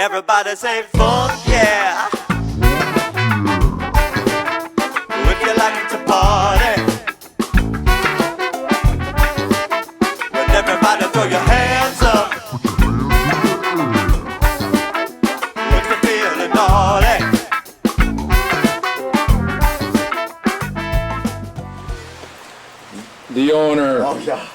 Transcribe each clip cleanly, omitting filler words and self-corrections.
Everybody say fuck yeah. If you like to party, then everybody throw your hands up. If you're feeling naughty. The owner. Oh, yeah.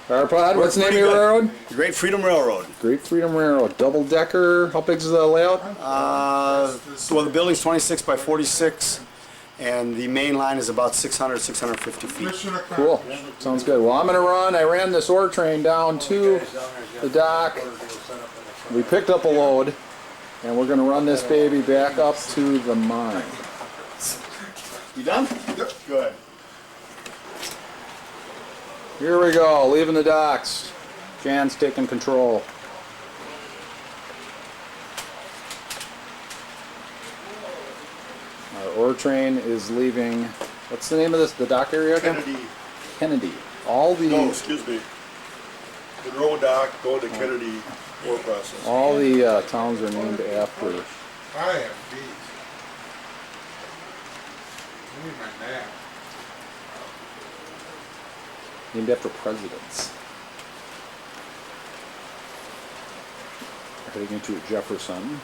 Arpod, what's the name of your railroad? Great Freedom Railroad. Great Freedom Railroad. Double decker. How big's the layout? Well, the building's 26 by 46, and the main line is about 600, 650 feet. Cool. Sounds good. Well, I'm going to run. I ran this ore train down to the dock. We picked up a load, and we're going to run this baby back up to the mine. You done? Yep. Good. Here we go. Leaving the docks. Jan's taking control. Our ore train is leaving. What's the name of this? The dock area again? Kennedy. Kennedy. All the No, excuse me. The road dock going to Kennedy ore process. all the towns are named after. I am beat. I need my nap. Named after presidents. We're heading into Jefferson.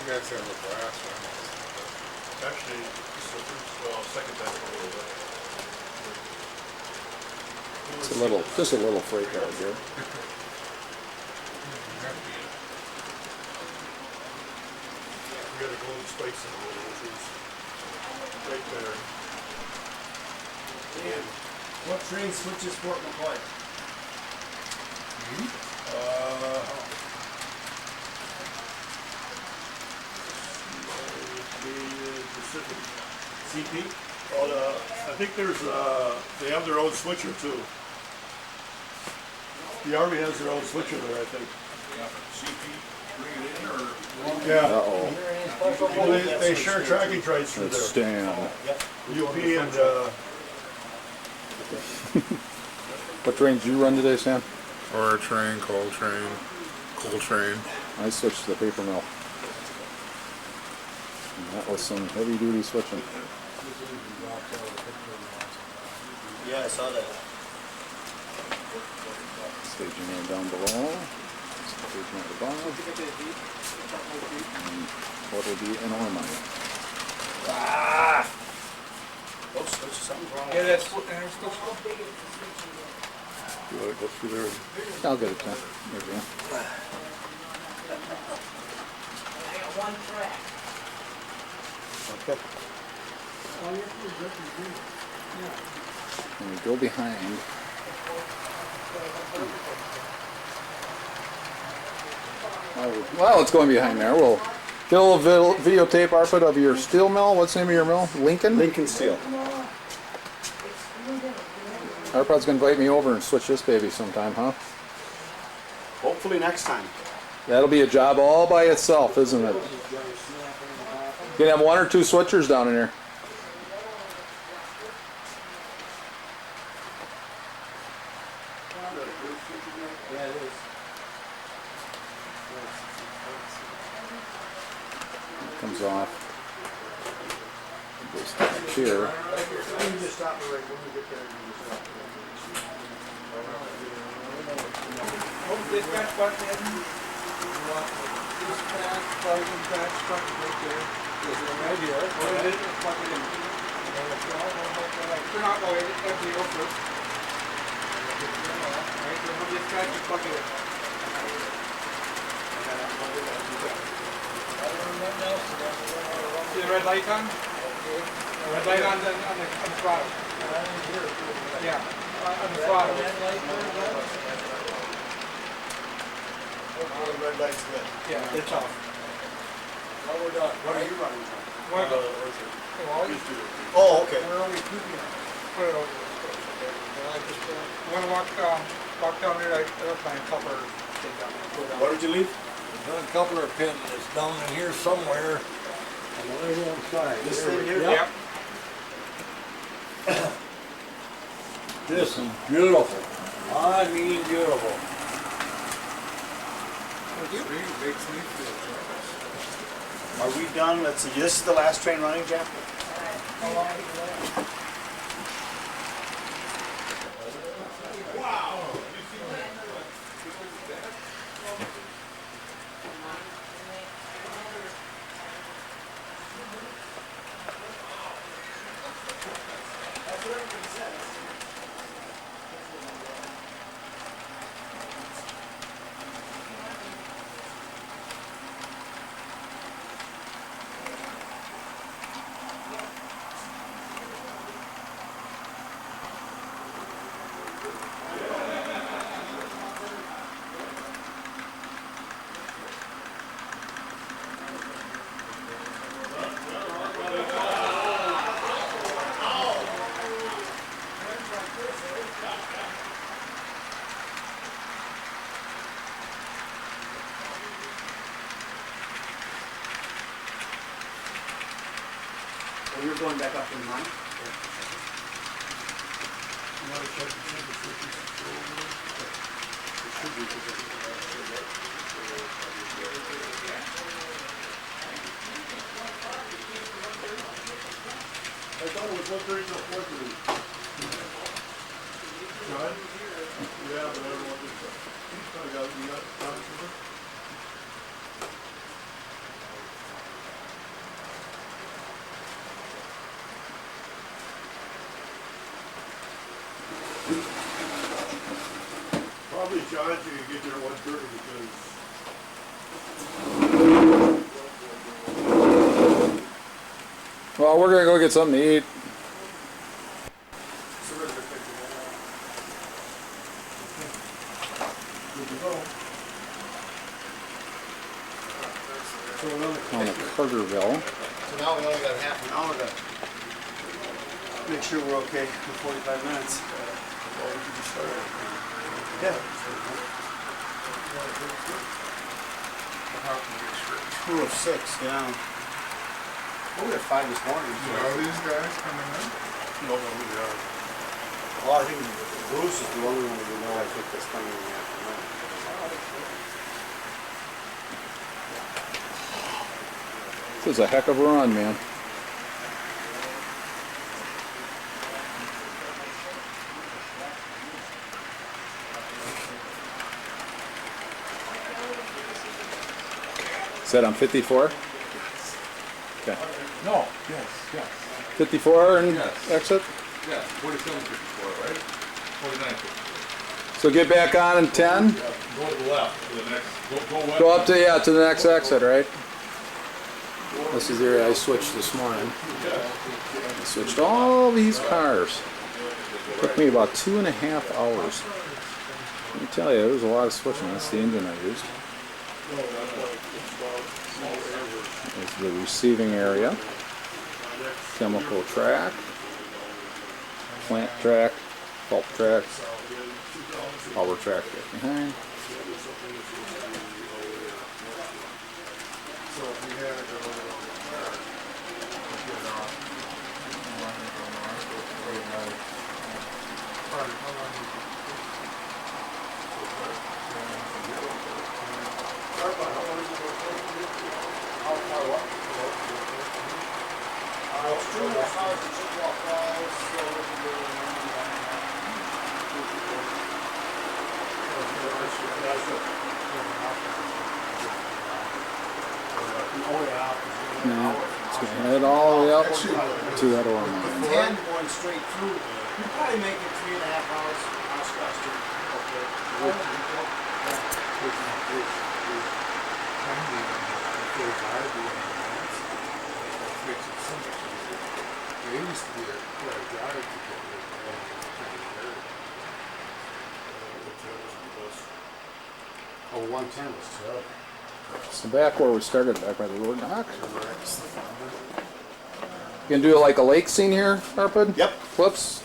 You guys have a brass one. Actually, this is the first, second time in a little bit. It's just a little freight yard here. We got a golden spikes in the middle, which is right there. And, What train switches Fort McCoy? the Pacific. CP? Well, I think they have their own switcher too. The Army has their own switcher there, I think. Yeah. Uh-oh. They share tracking trains through That's there. Stan. UP and, What trains did you run today, Sam? Ore train, coal train, coal train. I switched to the paper mill. And that was some heavy duty switching. Yeah, I saw that. Staging there down below. Staging at the bottom. And what will be an ore mine. Oops, something's wrong. Yeah, that's you want to go through there? I'll get it done. There we go. Okay. And we go behind. Well, it's going behind there. We'll get a little videotape, Arpid, of your steel mill. What's the name of your mill? Lincoln? Lincoln Steel. Arpod's going to invite me over and switch this baby sometime, huh? Hopefully next time. That'll be a job all by itself, isn't it? You can have one or two switchers down in here. It comes off. It goes back here. Dispatch button in. You want dispatch, plug and patch button right there. Is it right here? What it is, plug it in. Turn off, empty go first. Right, then we'll dispatch and plug it in. See the red light on? Red light on the throttle. Yeah, on the throttle. The red light's lit. Yeah, it's off. Well, we're done. What are you running? Well, Out of the orchard. well, Used to. Oh, okay. we're only two here. Put it over this way. And I just, when I walk down there, I find a couple of things down there. Go down. Where did you leave? There's a couple of pins that's down in here somewhere on the right hand side. This There thing we here? go. Yep. This is beautiful. I mean beautiful. Are we done? Let's see. This is the last train running, Jeff? Well, you're going back up in mine? I thought it was 1:30 till 4:30. John? Yeah, but I don't want this. You got copies of it? Probably John, you can get there at 1:30 because Well, we're gonna go get something to eat. On the Carterville. So now we only got half an hour to make sure we're okay for 45 minutes. Yeah. Crew of 6, yeah. We had 5 this morning. So. Are these guys coming in? No, no, we are. Well, I think Bruce is the only one we know, I think, that's coming in the afternoon. This is a heck of a run, man. Is that on 54? Okay. No, yes, yes. 54 and Yes. exit? Yeah, 47, 54, right? 49, 54. So get back on in 10? Go to the left, to the next, go west. Go up to, yeah, to the next exit, right? This is the area I switched this morning. I switched all these cars. Took me about 2.5 hours. Let me tell you, there was a lot of switching. That's the engine I used. There's the receiving area. Chemical track. Plant track. Pulp track. Power track right behind. Now, it's going to head all the way up to that ore mine. And going straight through, you probably make it 3.5 hours. I'll scratch it. They used to be quite a drive to get there. oh, 110 was terrible. So back where we started, back by the road dock. can do like a lake scene here, Harpid? Yep. Whoops.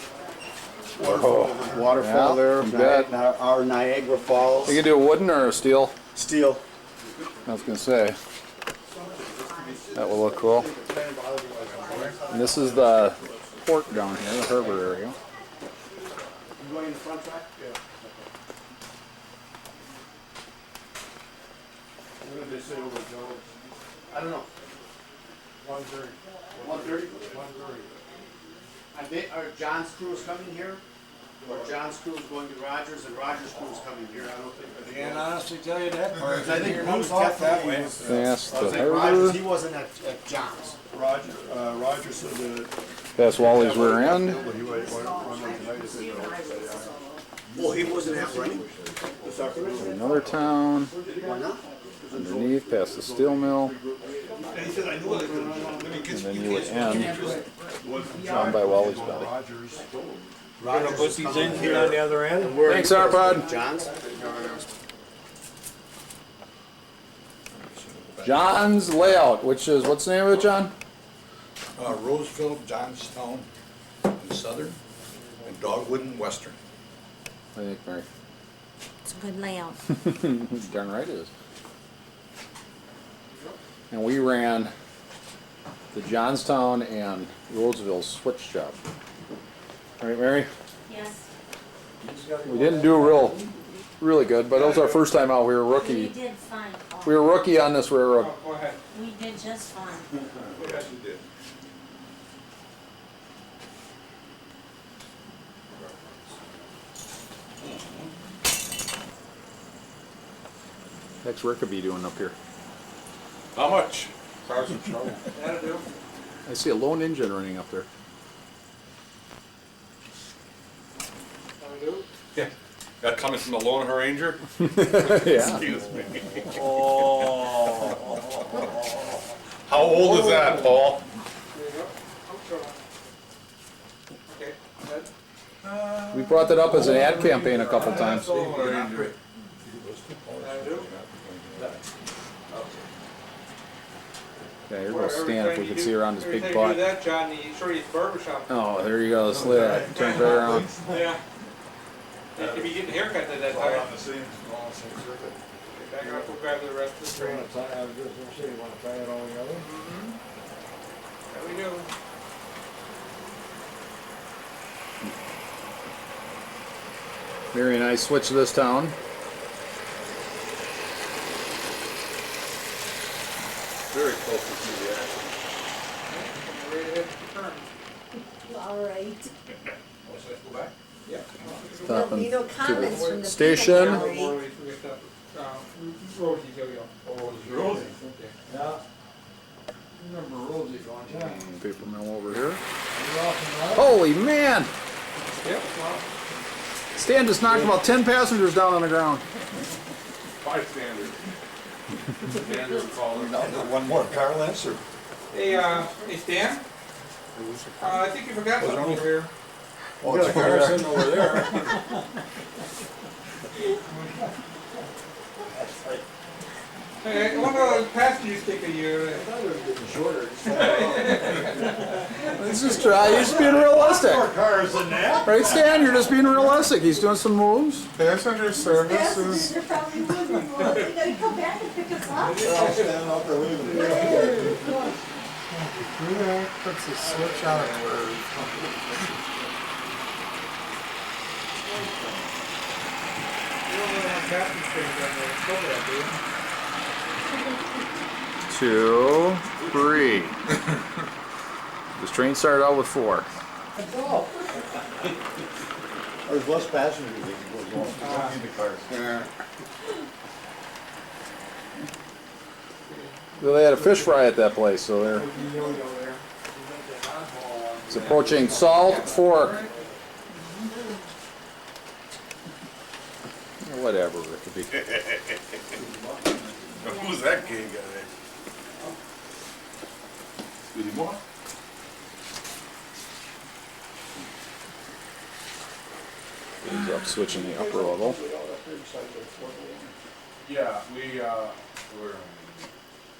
Waterfall Yeah, there, you bet. our Niagara Falls. You can do a wooden or a steel? Steel. I was gonna say. That will look cool. And this is the port down here, the harbor area. You going in the front track? Yeah. What did they say over Jones? I don't know. 1:30. 1:30? 1:30. Are John's crews coming here? Or John's crew is going to Rogers and Rogers' crew is coming here? I don't think. Can't honestly tell you that part. I think You're Bruce not off that way. definitely. Past I the was like Rogers, harbor. he wasn't at John's. Roger said that. Past Wally's rear end. But he might run tonight if they don't. Well, he wasn't at running? Another town. Why not? Underneath, past the steel mill. And he said, I knew it. Let me And get then you. you would end down by Wally's Belly. Gonna put these in here on the other end? Thanks, Harpod. John's? John's Layout, which is, what's the name of it, John? Roseville, Johnstown, and Southern, and Dogwood and Western. I think, Mary. It's a good layout. Darn right it is. And we ran the Johnstown and Roseville switch job. Right, Mary? Yes. We didn't do really good, but it was our first time out. We were We rookie. did fine. Paul. We were rookie on this railroad. Go ahead. We did just fine. Yes, you did. Next Rick could be doing up here. How much? Cars in trouble. That'll do. I see a lone engine running up there. That'll do. Yeah. That coming from the Lone Ranger? Yeah. Excuse me. How old is that, Paul? There you go. Okay, good. We brought that up as an ad campaign a couple times. Lone Ranger. That'll do. Yeah, here goes Stan if we could see around his Every big time you do butt. that, John, you Shorty's barbershop. Oh, there you go. Let's let that. Turn right around. Yeah. You could be getting a haircut at that time. On the same circuit. Back up, we'll grab the rest of the train. I was just gonna say, you wanna try it all together? There we go. Mary and I switched this town. Very close to see the action. Right ahead to the turn. All right. Let's go back. Yeah. Stopping No to comments from the the station. people. Before we get that, Rosie, here we go. Oh, it's Rosie. Yeah. Remember Rosie going, yeah. Paper mill over here. You're off and right. Holy man! Yep, well, Stan just knocked about 10 passengers down on the ground. Bystander. Standard caller. One more car, Lance, or? hey, hey Stan? I think you forgot something over here. Oh, it's a car sitting over there. Hey, one of those passengers take a year. Let's just try. You're just being realistic. Cars in that? Right, Stan? You're just being realistic. He's doing some moves. Passenger services. Passengers are probably wondering, well, they gotta come back and pick us up. Standing up there leaving. Puts a switch on it. You don't really have passenger trains on there. It's over that, do you? 2, 3. This train started out with 4. There's less passengers than going in the cars. Well, they had a fish fry at that place, so they're it's approaching Salt Fork. Whatever it could be. Who's that gay guy? Scooty Moore? He's up switching the upper level. Yeah, we were.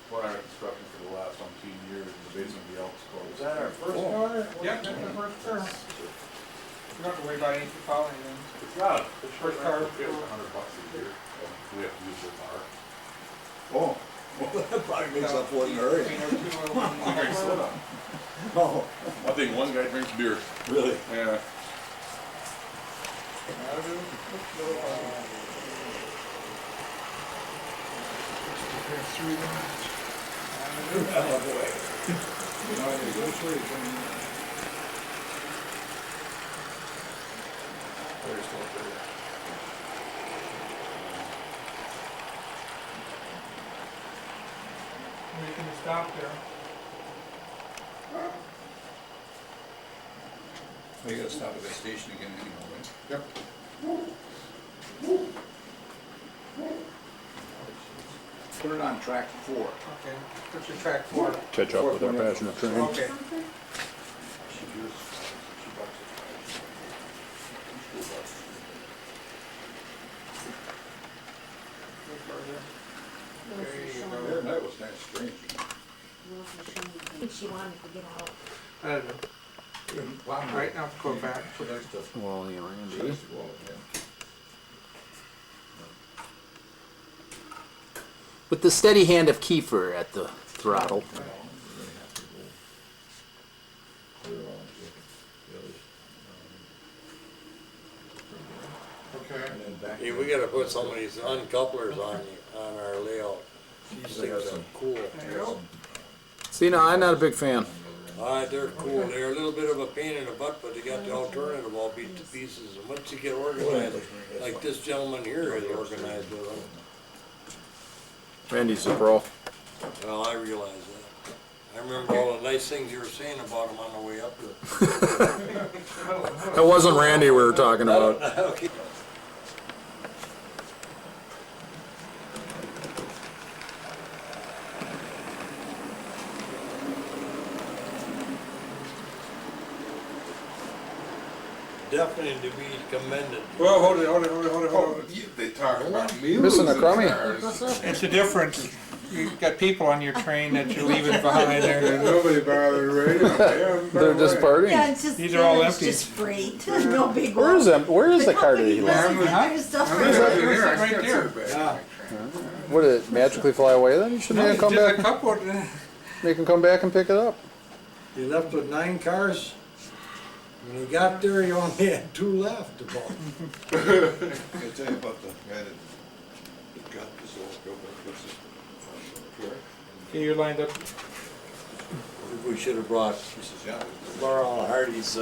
Florida construction for the last 17 years, and the basement of the Elks Club. Is that our first car? Yep, that's the first car. You don't have to worry about anything falling in. It's not, the First car. It's $100 a year, we have to use their car. Oh, well, that probably makes up for it in a hurry. He drinks soda. Oh, I think one guy drinks beer. really? Yeah. Oh, boy. We can stop there. Well, you gotta stop at that station again anymore, right? Yep. Put it on track 4. Okay, what's your track 4? Catch up with our passenger train. Okay. Yeah, that was kind of strange. I think she wanted to get out. I don't know. Right now, go back. Well, yeah, Randy. With the steady hand of Kiefer at the throttle. Okay. Hey, we gotta put some of these uncouplers on our layout. These things are cool. See, now I'm not a big fan. They're cool. They're a little bit of a pain in the butt, but they got the alternative all beat to pieces. And once you get organized, like this gentleman here is organized with them, Randy's a pro. well, I realize that. I remember all the nice things you were saying about him on the way up here. That wasn't Randy we were talking about. Okay. Definitely to be commended. Well, hold it. They talk about Missing a crummy. It's a difference. You've got people on your train that you're leaving behind there. Nobody bothered, right? They're just partying. Yeah, it's just, These are all it's empty. just freight, no big one. Where is that? Where is the car that company he left? doesn't Huh? do stuff There's like a- that. right there. Yeah. What did it magically fly away then? You should make him come Just a back. couple. Make him come back and pick it up. He left with 9 cars. When he got there, he only had 2 left. About. I'll tell you about the guy that got this old Okay, you're lined up. We should have brought This is Young. Laurel Hardy's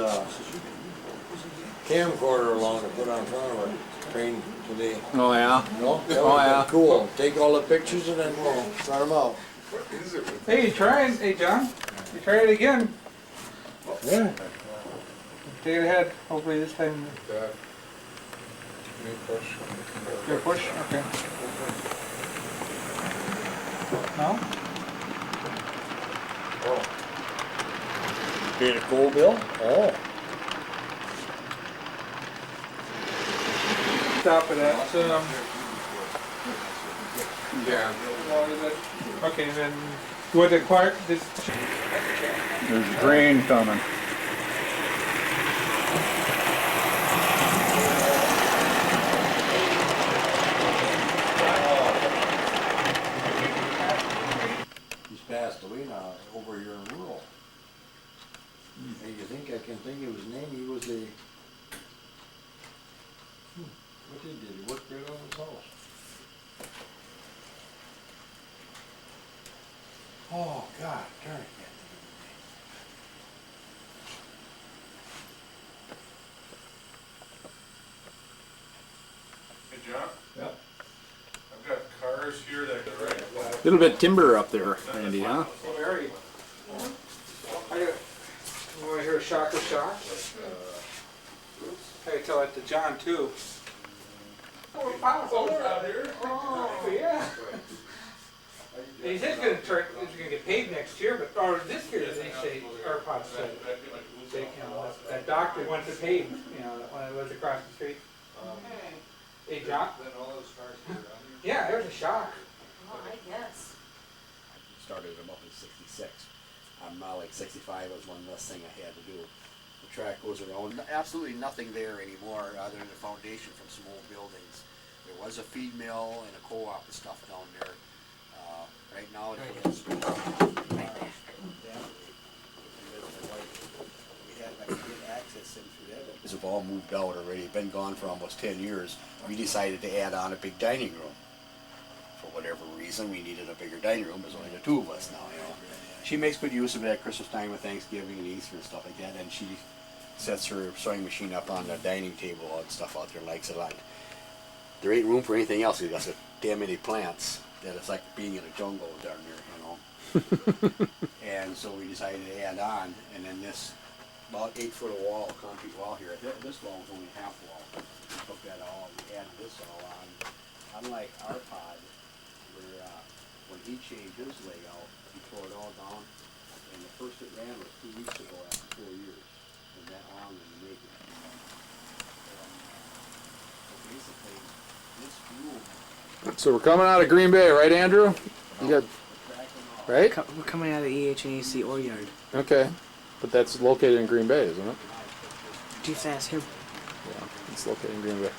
camcorder along to put on front of our train today. Oh yeah. No, that Oh, would've been yeah. cool. Take all the pictures and then we'll run them out. Hey, you trying? Hey, John. You try it again. Yeah. Take it ahead. Hopefully this time. Your push? Okay. No? Being a cool bill? Oh. Stop it at, Yeah. okay, then, would acquire this, There's a train coming. He's passed away now, over here in rural. Hey, you think I can think of his name? He was a... What did he do? He worked right on his house. Oh, God, darn it. Hey, John? Yep. I've got cars here that are right. Little bit timber up there, Randy, huh? oh, Mary. I got, you wanna hear a shocker shock? I tell that to John too. Oh, out here. Oh, yeah. He said he's gonna get paid next year, but, or this year, they say, or Pop said. They, you know, that doctor went to pay, you know, when it was across the street. Hey, John? Yeah, it was a shock. Well, I guess. started them up in '66. I'm now like 65, was one less thing I had to do. The track goes around, absolutely nothing there anymore other than the foundation from some old buildings. There was a feed mill and a co-op and stuff down there. Right now, these have all moved out already, been gone for almost 10 years. We decided to add on a big dining room. For whatever reason, we needed a bigger dining room. There's only the two of us now, you know. She makes good use of it at Christmas time and Thanksgiving and Easter and stuff like that, and she sets her sewing machine up on the dining table and stuff out there, likes it a lot. There ain't room for anything else. We've got so damn many plants that it's like being in a jungle down there, you know. And so we decided to add on, and then this about 8 foot of wall, concrete wall here. This wall is only half wall. We took that all, we added this all on. Unlike our pod, where when he changed his layout, he tore it all down, and the first it ran was 2 weeks ago after 4 years. And that long in the making. So basically, this room. So we're coming out of Green Bay, right, Andrew? You got, right? We're coming out of the EH&AC ore yard. Okay, but that's located in Green Bay, isn't it? Too fast here. Yeah, it's located in Green Bay.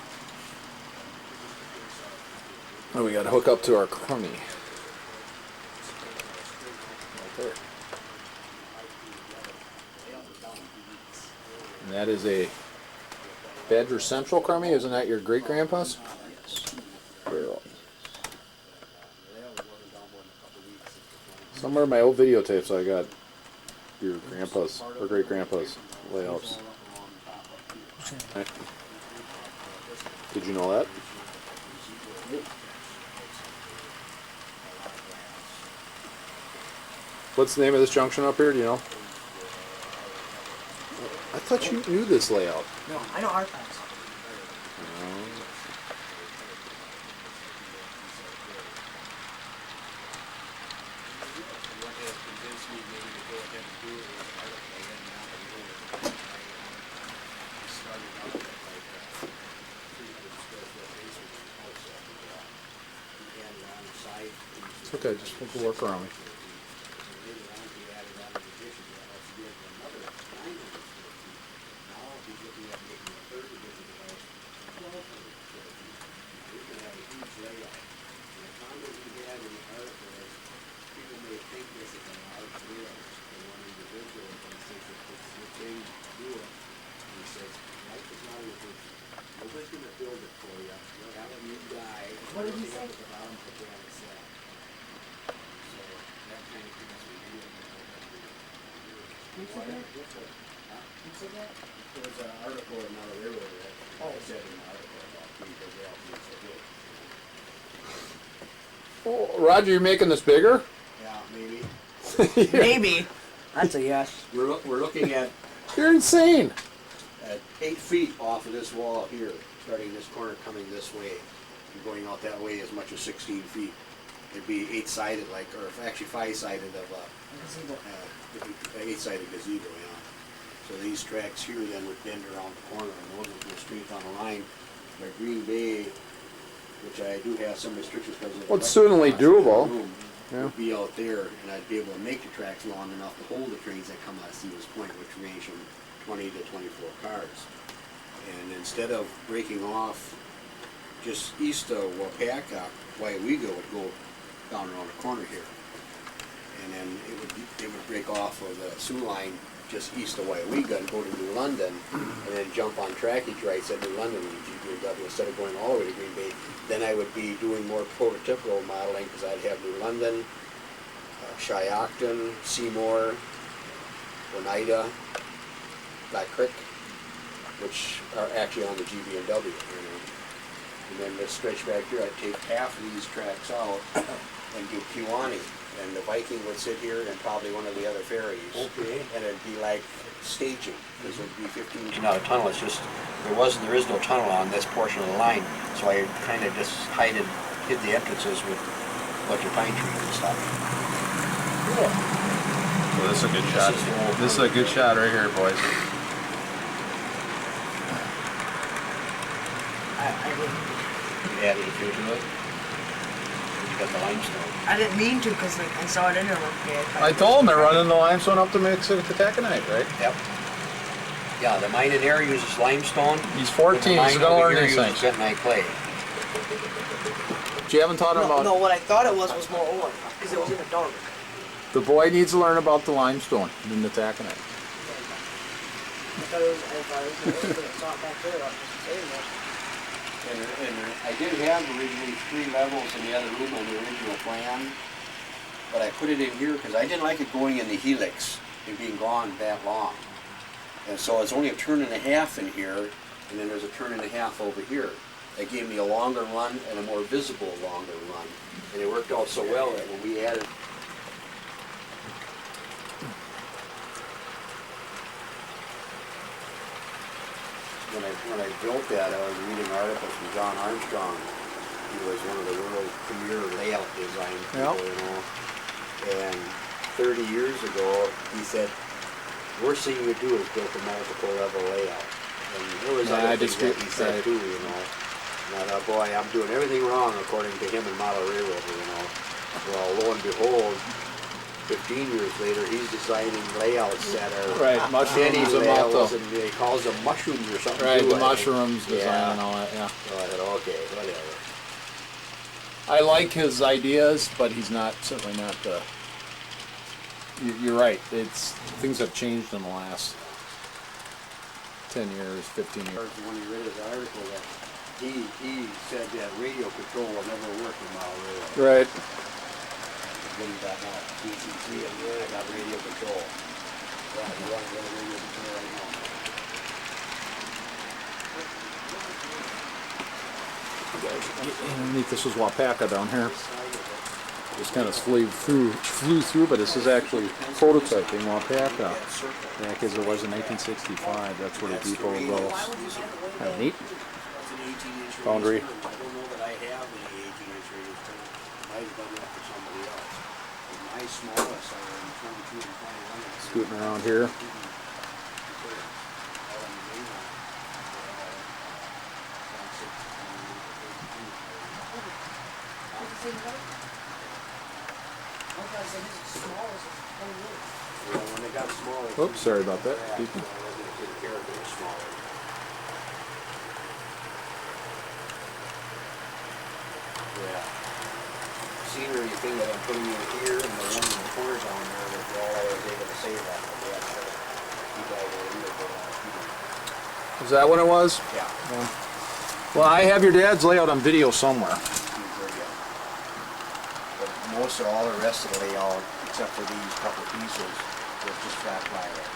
Oh, we got to hook up to our crummy. Right there. And that is a Badger Central crummy. Isn't that your great grandpa's? Very well. Somewhere in my old videotapes, I got your grandpa's or great grandpa's layouts. Right. Did you know that? What's the name of this junction up here? Do you know? I thought you knew this layout. No, I know our paths. It's okay, just put the work around me. What did he say? Who said that? Who said that? There's an article in another railroad that said in the article about Green Bay Rail. Oh, Roger, you making this bigger? Yeah, maybe. Maybe. That's a yes. We're looking at You're insane. 8 feet off of this wall here, starting this corner coming this way, and going out that way as much as 16 feet. It'd be 8-sided, like, or actually 5-sided of a 8-sided gazebo, yeah. So these tracks here then would bend around the corner, and those would go straight down the line. But Green Bay, which I do have some restrictions because of Well, it's certainly doable. Yeah. Would be out there, and I'd be able to make the tracks long enough to hold the trains that come out of Stevens Point, which range from 20 to 24 cars. And instead of breaking off just east of Wapaka, Waiwega would go down around the corner here. And then it would break off of the Sioux line just east of Waiwega and go to New London, and then jump on trackage rights at New London with GBW instead of going all the way to Green Bay. Then I would be doing more prototypical modeling because I'd have New London, Shiocton, Seymour, Oneida, Black Creek, which are actually on the GBW. You know. And then this stretch back here, I'd take half of these tracks out and do Kewanee. And the Viking would sit here and probably one of the other ferries. Okay. And it'd be like staging, because it'd be 15. Not a tunnel, it's just, there is no tunnel on this portion of the line. So I kind of just hid the entrances with a bunch of pine trees and stuff. Well, this is a good shot. This is a good shot right here, boys. You added a few to it. You cut the limestone. I didn't mean to because I saw it in there one day. I told him they're running the limestone up to mix it with the taconite, right? Yep. Yeah, the mine in there uses limestone. He's and 14, the he's mine gonna over learn here these uses things. bentonite clay. But you haven't taught him about... No, what I thought it was more ore because it was in the dark. The boy needs to learn about the limestone and the taconite. I thought it was I saw it back there. I was just saying that. And I did have originally 3 levels in the other room on the original plan, but I put it in here because I didn't like it going in the helix and being gone that long. And so it's only a turn and a half in here, and then there's a turn and a half over here. That gave me a longer run and a more visible longer run. And it worked out so well that when we added when I built that, I was reading articles from John Armstrong. He was one of the world's premier layout design people, you know. And 30 years ago, he said, worst thing you would do is build a multiple level layout. And there was other things that he said too, you know. And I thought, boy, I'm doing everything wrong according to him and Model Railroad, you know. Well, lo and behold, 15 years later, he's designing layouts that are Right, mushrooms and layouts, malto. and he calls them mushrooms or something. Right, too, the I think. mushrooms design Yeah. and all that, yeah. So I thought, okay, whatever. I like his ideas, but he's not, certainly not the... You're right, things have changed in the last 10 years, 15 years. When he read his article, that he said that radio control will never work in Model Railroad. Right. When he got now, DCC, and I got radio control. Yeah, you want to go to radio control right now. Underneath, this is Wapaka down here. Just kind of flew through, but this is actually prototyping Wapaka. Yeah, because it was in 1865. That's where the depot goes. Kind of neat. Foundry. I don't know that I have any 18-inch radios. I've done that for somebody else. My smallest are in 22 and 21. Scooting around here. When they got smaller. Oops, sorry about that. Speaking. Yeah. Scenery thing that I'm putting in here and the one in the corner down there was all I was able to save that. Is that what it was? Yeah. Well, I have your dad's layout on video somewhere. But most of all the rest of the layout, except for these couple pieces, was just flat plywood.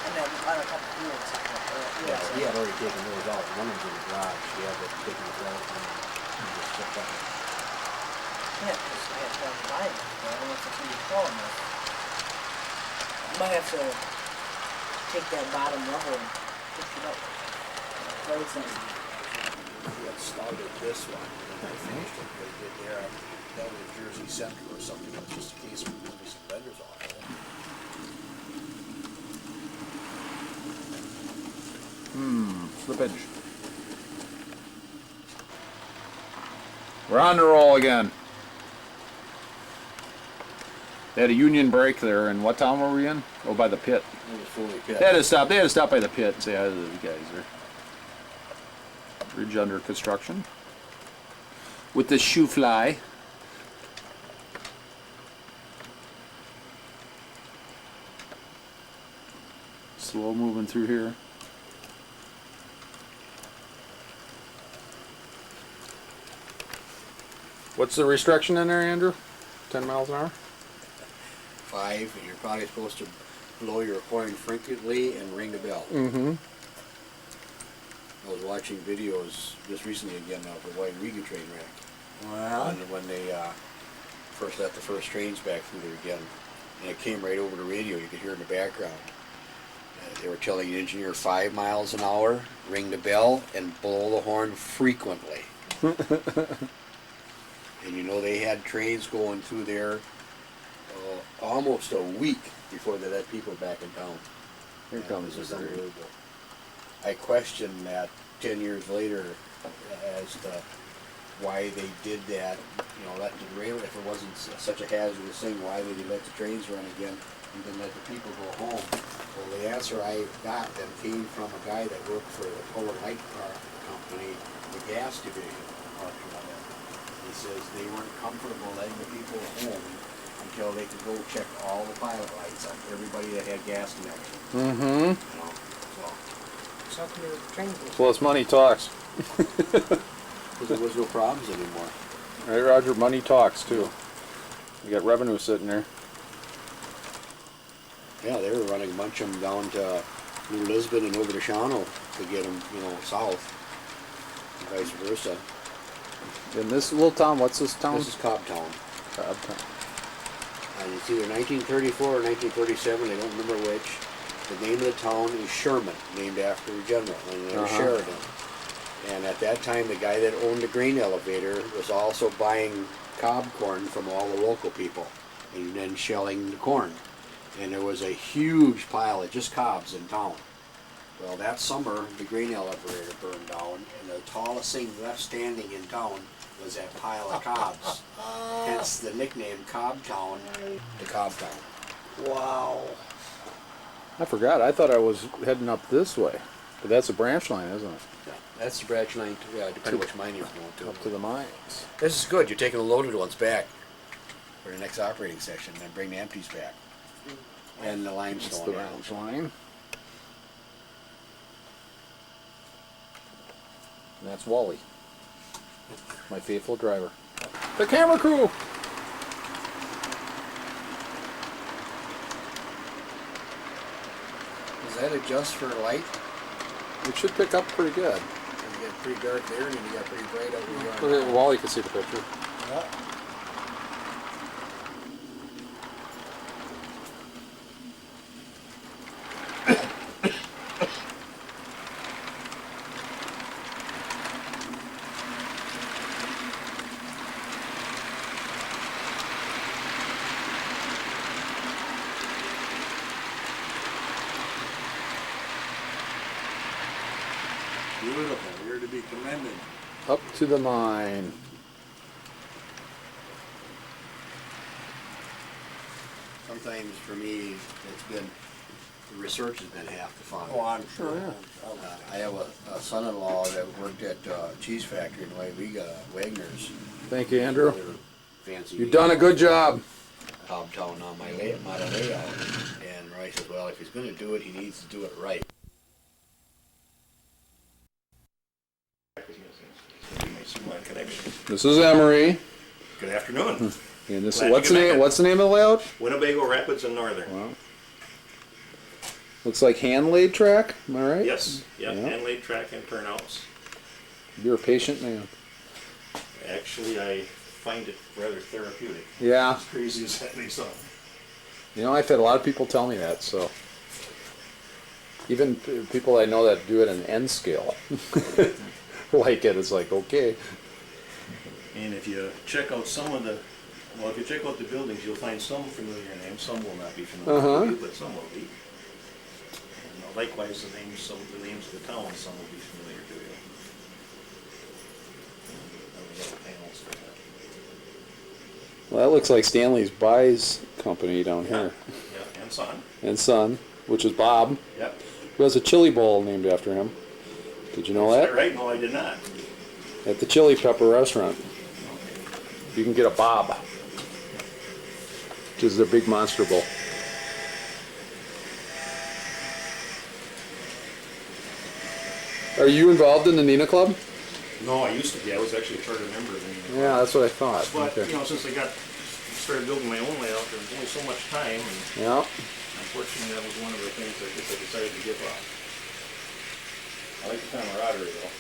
And then on a couple fields. Yeah, he had already taken those out. One of them in the garage. He had it taken out and just took that. Yeah, because I have to buy it. I don't know if that's what you call them. You might have to take that bottom level and push it up. Close it. We had started this one, and then I finished it right there. That was Jersey Central or something. It was just a case of moving some vendors off of it. Slippage. We're on the roll again. They had a union break there, and what town were we in? Oh, by the pit. It was fully pit. They had to stop by the pit and say hi to the guys there. Bridge under construction. With the shoe fly. Slow moving through here. What's the restriction in there, Andrew? 10 miles an hour? 5, and you're probably supposed to blow your horn frequently and ring the bell. Mm-hmm. I was watching videos just recently again of the White Riga train wreck. Wow. When they first let the first trains back through there again, and it came right over the radio. You could hear in the background. They were telling the engineer 5 miles an hour, ring the bell, and blow the horn frequently. And you know they had trains going through there almost a week before they let people back in town. Here comes this. the Is third. unbelievable. I question that 10 years later as to why they did that, you know, let the rail, if it wasn't such a hazardous thing, why would they let the trains run again and then let the people go home? Well, the answer I got that came from a guy that worked for the Polar Light Car Company, the gas division portion of it. He says they weren't comfortable letting the people home until they could go check all the pilot lights on everybody that had gas connections. Mm-hmm. You know, so. Something to do with the train station. Well, it's money talks. Because there was no problems anymore. Right, Roger? Money talks, too. You got revenue sitting there. Yeah, they were running a bunch of them down to New Lisbon and over to Shawano to get them, you know, south, and vice versa. In this little town, what's this town? This is Cobbtown. Cobbtown. And it's either 1934 or 1937, I don't remember which. The name of the town is Sherman, named after the general, and then Sheridan. And at that time, the guy that owned the grain elevator was also buying cob corn from all the local people, and then shelling the corn. And there was a huge pile of just cobs in town. Well, that summer, the grain elevator burned down, and the tallest thing left standing in town was that pile of cobs. Hence the nickname Cobbtown, the Cobbtown. Wow. I forgot. I thought I was heading up this way. But that's a branch line, isn't it? Yeah, that's the branch line, depending which mine you're going to. Up to the mines. This is good. You're taking the loaded ones back for the next operating session, and then bring the empties back. And the That's limestone. the yeah. branch line. And that's Wally. My faithful driver. The camera crew! Does that adjust for light? It should pick up pretty good. You get pretty dark there, and then you got pretty bright over Look here. at Wally can see the picture. Beautiful, you're to be commended. Up to the mine. Sometimes for me, it's been, the research has been half the fun. Oh, I'm sure. I have a son-in-law that worked at a cheese factory in Waiwiga, Wagner's. Thank you, Andrew. They're fancy. You've done a good job. Cobbtown on my layout. And Roy says, well, if he's gonna do it, he needs to do it right. Connection. This is Emery. Good afternoon. And this Glad what's you the could make name? it. What's the name of the layout? Winnebago Rapids and Northern. Wow. Looks like hand laid track. Am I right? Yes, yeah, Yeah. hand laid track and turnouts. You're a patient man. Actually, I find it rather therapeutic. Yeah. As crazy as that may sound. You know, I've had a lot of people tell me that. So even people I know that do it in N scale like it. It's like okay. And if you check out some of the, well, if you check out the buildings, you'll find some familiar names. Some will not be familiar to you, but some will be. And likewise, the names of the towns, some will be familiar to you. And we have panels for that. Well, that looks like Stanley's Buys company down here. Yeah, and Son. And son, which is Bob, Yep. who has a chili bowl named after him. Did you know Is that? that right? No, I did not. At the Chili Pepper restaurant. You can get a Bob, which is their big monster bowl. Are you involved in the Nina Club? No, I used to be. I was actually a charter member of the Nina Club. Yeah, that's what I thought. But, Okay. you know, since I started building my own layout, there was only so much time, and Yeah. unfortunately that was one of the things I guess I decided to give up. I like the camaraderie though.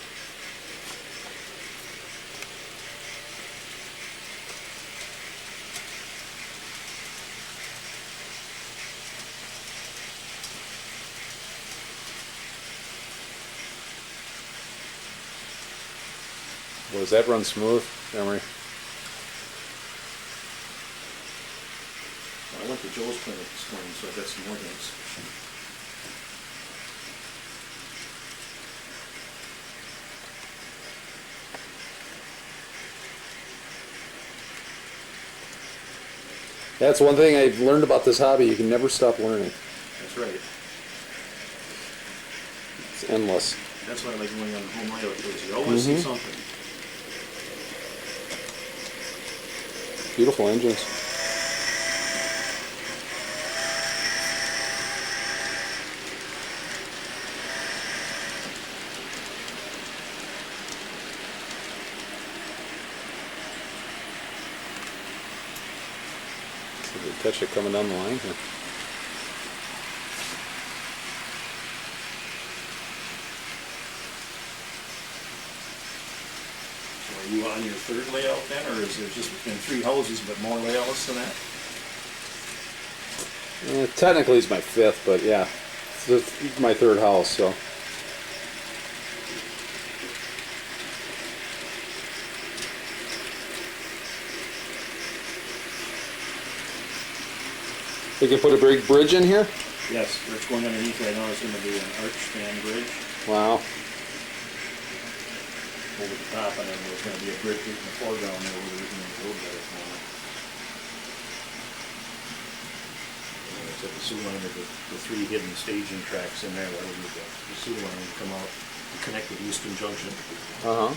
Well, does that run smooth, Emery? I went to Joe's clinic this morning, so I got some more things. That's one thing I've learned about this hobby. You can never stop learning. That's right. It's endless. That's why I like going on home layout tours. You always see something. Beautiful engines. See the touch it coming down the line here. So are you on your third layout then, or is there just been 3 houses but more layouts than that? Technically it's my 5th, but yeah, it's my 3rd house, so. We can put a big bridge in here? Yes, where it's going underneath right now is going to be an arch span bridge Wow. over the top, and then there's going to be a bridge in the foreground there where there isn't any road there at the moment. And it's at the sewer line of the 3 hidden staging tracks in there. That'll be the sewer line to come out to connect with Houston Junction. Uh-huh.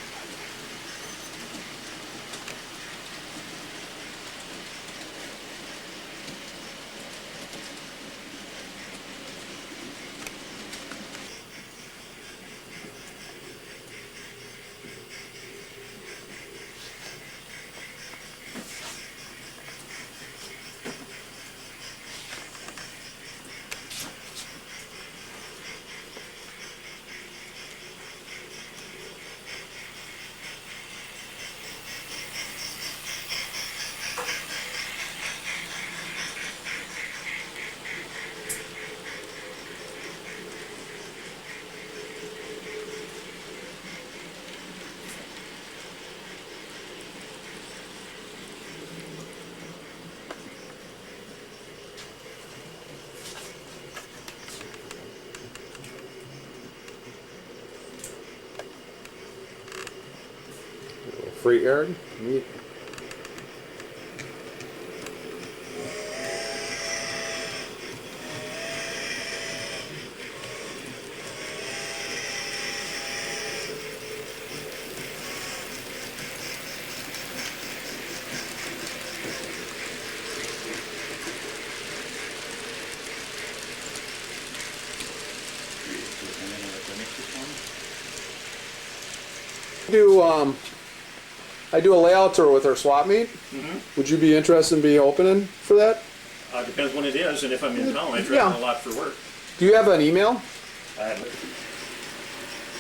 Freight yard? Neat. I do a layout tour with our swap meet. Would you be interested in being opening for that? Depends when it is, and if I'm in town, I travel Yeah. a lot for work. Do you have an email? I have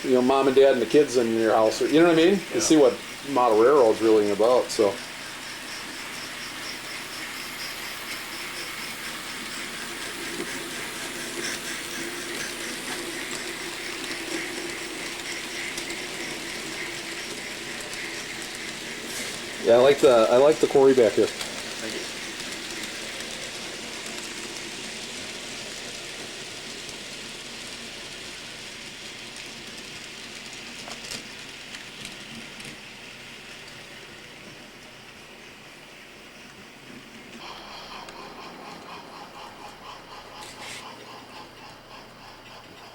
You know, mom and dad and the kids in your house, or, you know what I mean? Yeah. To see what model railroad's really about, so. Yeah, I like the quarry back here. Thank you.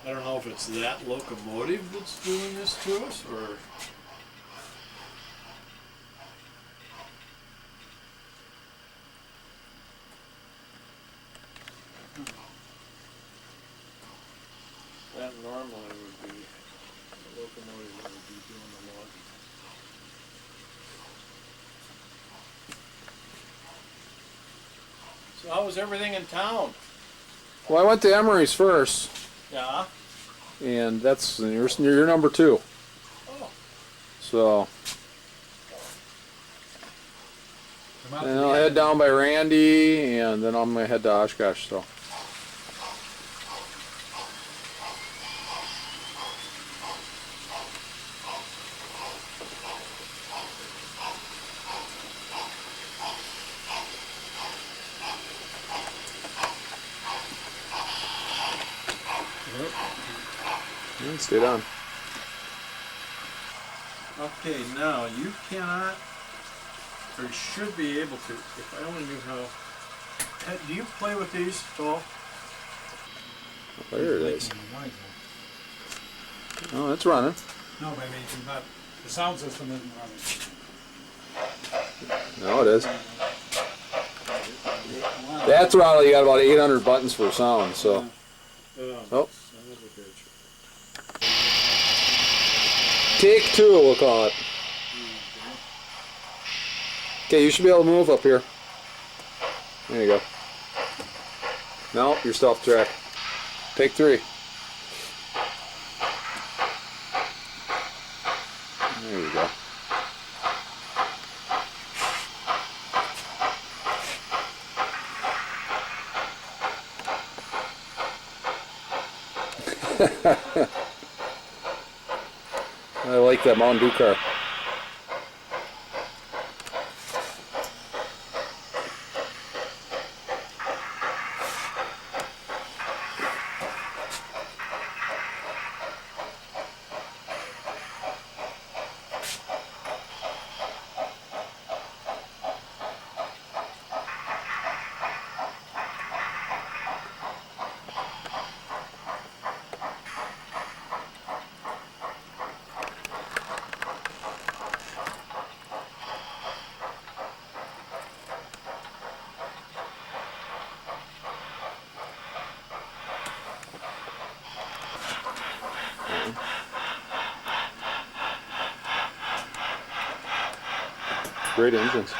I don't know if it's that locomotive that's doing this to us, or... That normally would be the locomotive that would be doing the logging. So how was everything in town? Well, I went to Emery's first, Yeah? and that's you're number 2. Oh. So, and I'll head down by Randy, and then I'm gonna head to Oshkosh. So, yeah, stay down. Okay, now you cannot, or should be able to, if I only knew how Do you play with these at all? There it is. Oh, it's running. No, but I mean, it's not, the sound system isn't running. No, it is. That throttle, you got about 800 buttons for sound, so. Oh. Take two, we'll call it. Okay, you should be able to move up here. There you go. No, you're still off track. Take three. There you go. I like that Mountain Dew car. Great engines.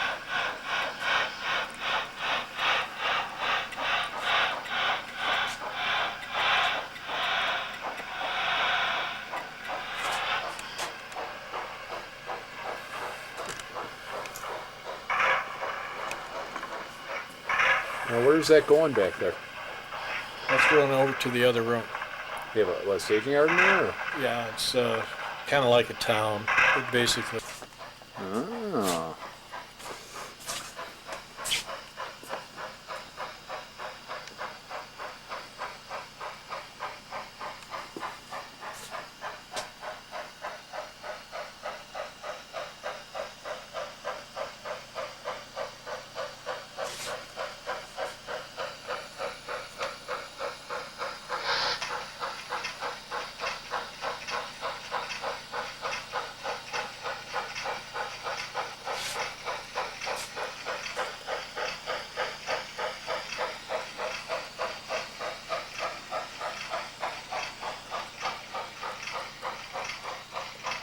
Now where's that going back there? That's going over to the other room. You have a staging yard in there? Or? Yeah, it's kind of like a town, but basically. Ah.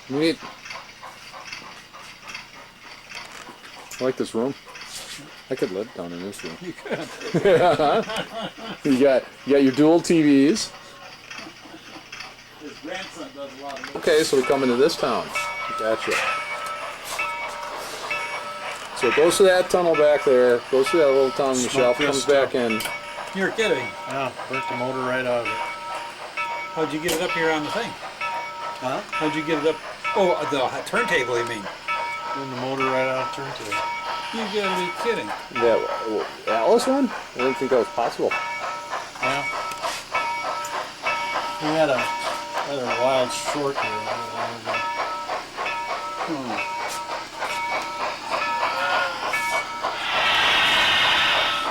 Neat. I like this room. I could live down in this room. You could. you got your dual TVs. His grandson does a lot of. Okay, so we come into this town. Gotcha. So it goes to that tunnel back there, goes to that little town on the shelf, comes back in. You're kidding. Yeah, burnt the motor right out of it. How'd you get it up here on the thing? Huh? How'd you get it up? Oh, the turntable, you mean? Burn the motor right out of the turntable. You gotta be kidding. That Atlas one? I didn't think that was possible. Yeah. We had a rather wild short here.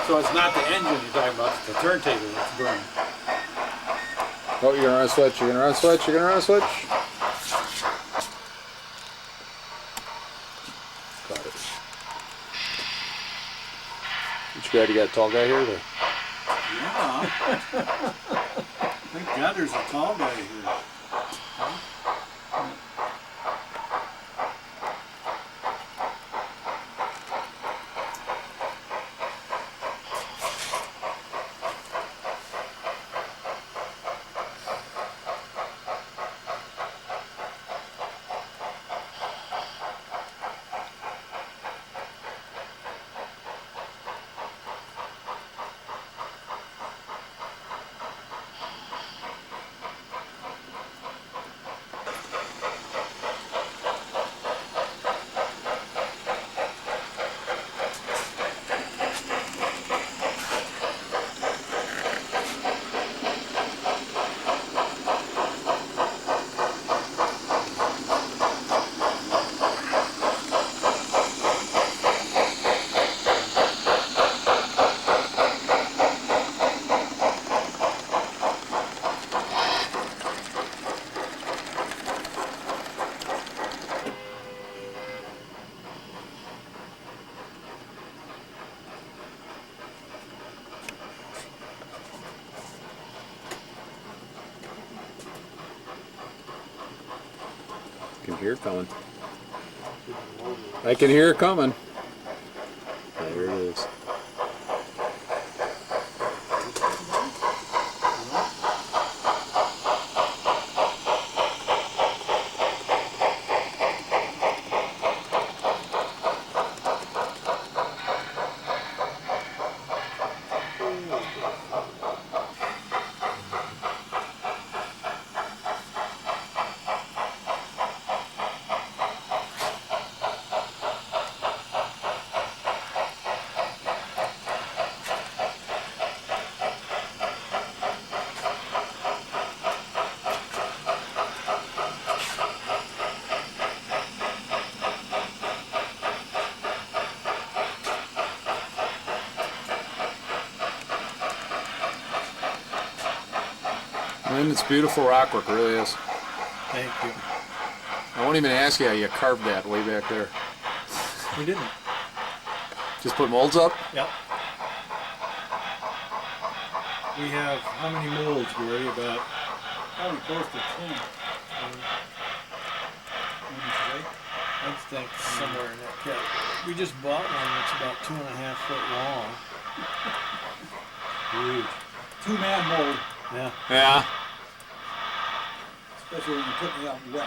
So it's not the engine you're talking about, it's the turntable that's burning. Oh, you're gonna run a switch, you're gonna run a switch, you're gonna run a switch. Got it. What you got? You got a tall guy here? Or? Yeah. Thank God there's a tall guy here. Can hear it coming. I can hear it coming. There it is. And it's beautiful rock work, really is. Thank you. I won't even ask you how you carved that way back there. We didn't. Just put molds up? Yep. We have how many molds, Gary? About Probably close to 10. I think somewhere in that cat. We just bought one that's about 2.5 foot long. Huge. 2-man mold, Yeah. Yeah. especially when you're putting it out wet.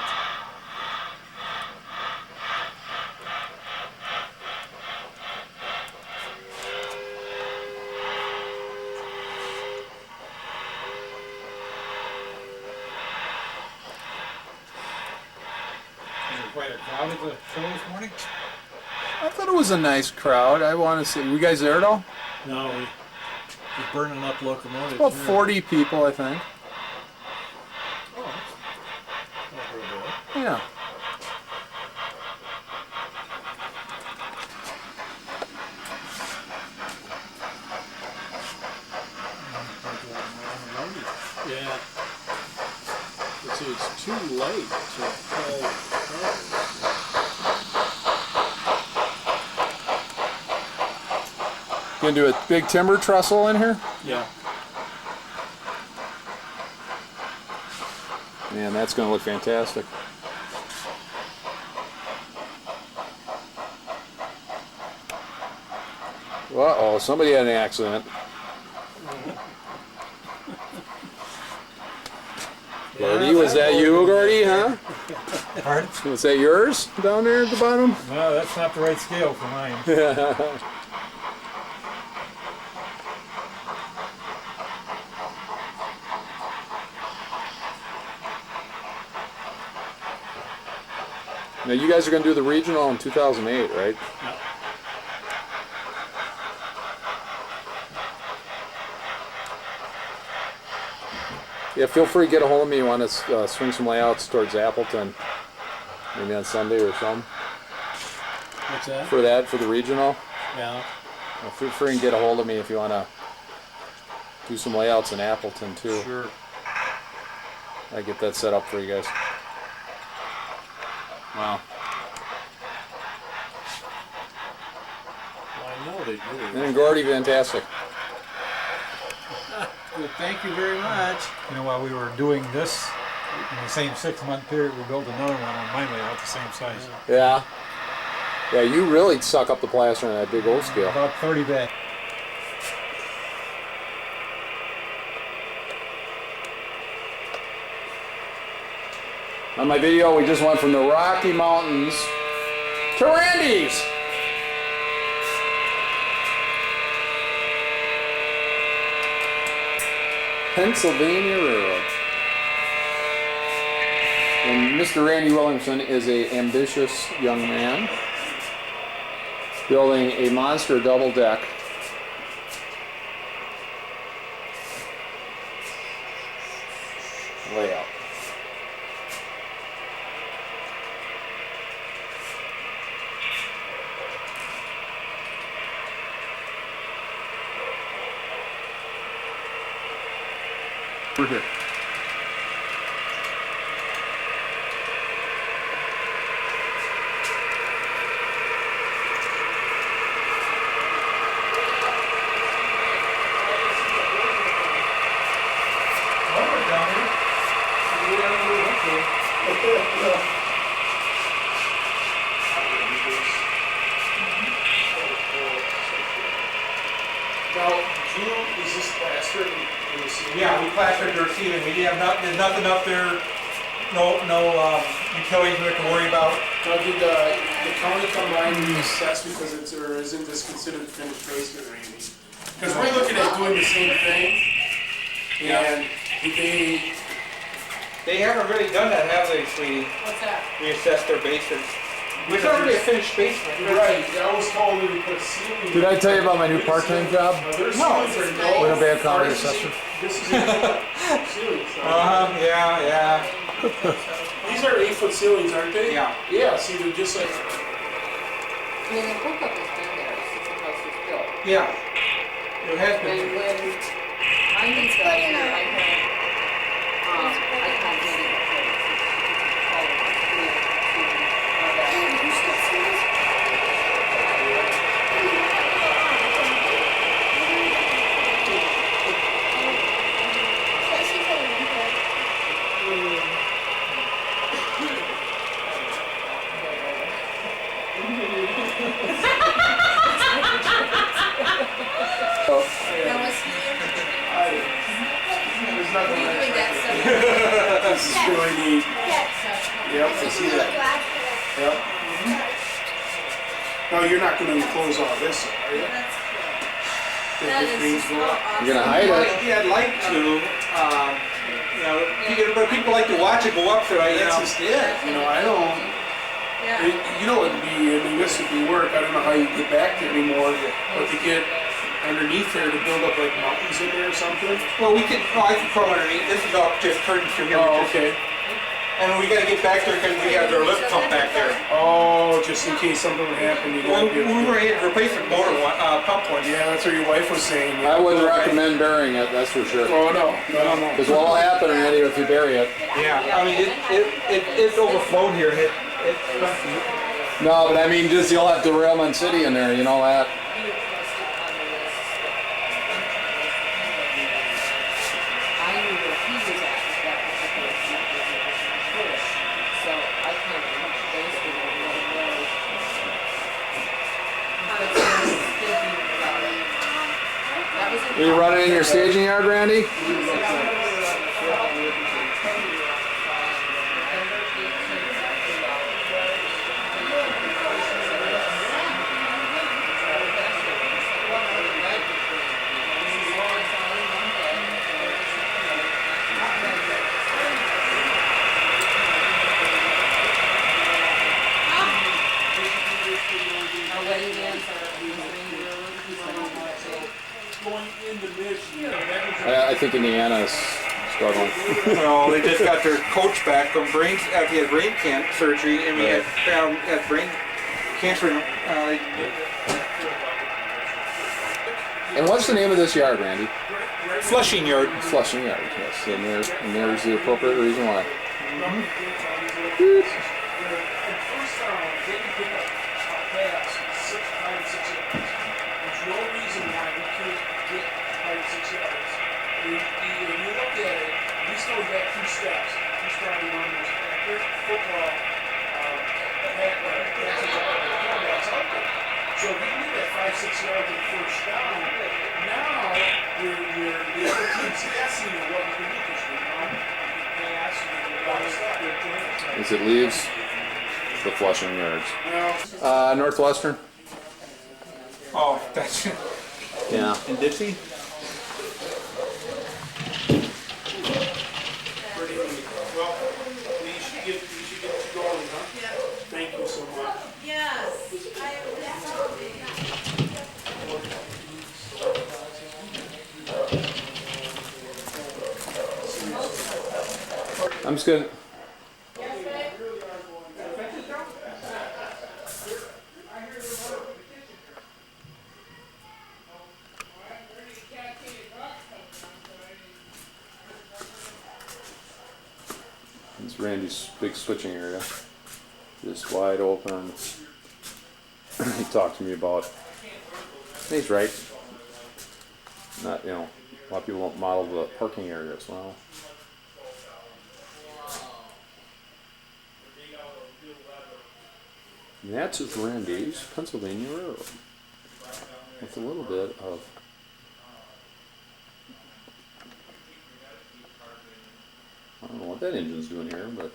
Was there quite a crowd at the show this morning? I thought it was a nice crowd. I want to see. You guys there at all? No, we're burning up locomotives. About here. 40 people, I think. Oh, that's not very bad. Yeah. Yeah. Let's see, it's too late to call cars. Gonna do a big timber trestle in here? Yeah. Man, that's gonna look fantastic. Uh-oh, somebody had an accident. Gordy, was that you, Gordy, huh? Pardon? Was that yours down there at the bottom? No, that's not the right scale for mine. Now you guys are going to do the regional in 2008, right? Yeah. Yeah, feel free to get a hold of me. You want to swing some layouts towards Appleton, maybe on Sunday or something. What's that? For that, for the regional. Yeah. Feel free and get a hold of me if you want to do some layouts in Appleton too. Sure. I get that set up for you guys. Wow. Well, I know they do. And Gordy, fantastic. Well, thank you very much. You know, while we were doing this, in the same 6-month period, we built another one on my layout the same size. Yeah. Yeah, you really suck up the plaster on that big old scale. About 30 bags. On my video, we just went from the Rocky Mountains to Randy's. Pennsylvania Railroad. And Mr. Randy Williamson is an ambitious young man building a monster double deck layout. We're here. plastered in the ceiling? Yeah, we plastered their ceiling. We have there's nothing up there. No utilities we have to worry about. Now, did the county come by and assess because it's, or isn't this considered finished basement or anything? Because we're looking at doing the same thing, and They haven't really done that, have they, sweetie? What's that? Reassess their basements. It's not really a finished basement. right, I was told we would put ceiling. Did I tell you about my new part-time job? Their ceilings are no. Winnebago County Ours is- Assessor. This is 8-foot ceilings. Yeah. These are 8-foot ceilings, aren't they? Yeah. Yeah, see, they're just like, I mean, the hookup has been there since the house was built. Yeah. It has And been. when I moved out here, I can't get it. there's nothing like that. This is really neat. Yep, I see that. Yep. No, you're not gonna enclose all this, are you? The green floor? You're gonna hide it. Yeah, I'd like to. But people like to watch it go up, so I, That's just it, you know, I don't, you know, it'd be, I mean, this would be work, I don't know how you get back there anymore, but to get underneath there to build up like mountains in there or something? Well, I can crawl underneath. This is all just curtains through here. Oh, okay. And we gotta get back there because we have their lift pump back there. Oh, just in case something would happen, you gotta We were here to replace the motor one, pump one. Yeah, that's what your wife was saying. I wouldn't recommend burying it, that's for sure. Oh, no. Because what will happen, Randy, if you bury it? Yeah, I mean, it's overflowed here. No, but I mean, just you'll have derailment city in there, you know that. Are you running in your staging yard, Randy? I think Indiana is struggling. Well, they just got their coach back from brain after he had brain surgery, and we had found brain cancer. And what's the name of this yard, Randy? Flushing yard. Flushing yard, yes. And there's the appropriate reason why. So if you can get that 5-6 yards in first down, now the other team's guessing at what you can do because you know you pass and you got to stop. As it leaves the Flushing yards. Northwestern? Oh, that's Yeah. in Dixie. Well, we should get you going, huh? Yeah. Thank you so much. Yes. I'm just gonna. It's Randy's big switching area. Just wide open. He talked to me about. He's right. Not, you know, a lot of people don't model the parking area as well. And that's just Randy's Pennsylvania Road. With a little bit of what that engine's doing here, but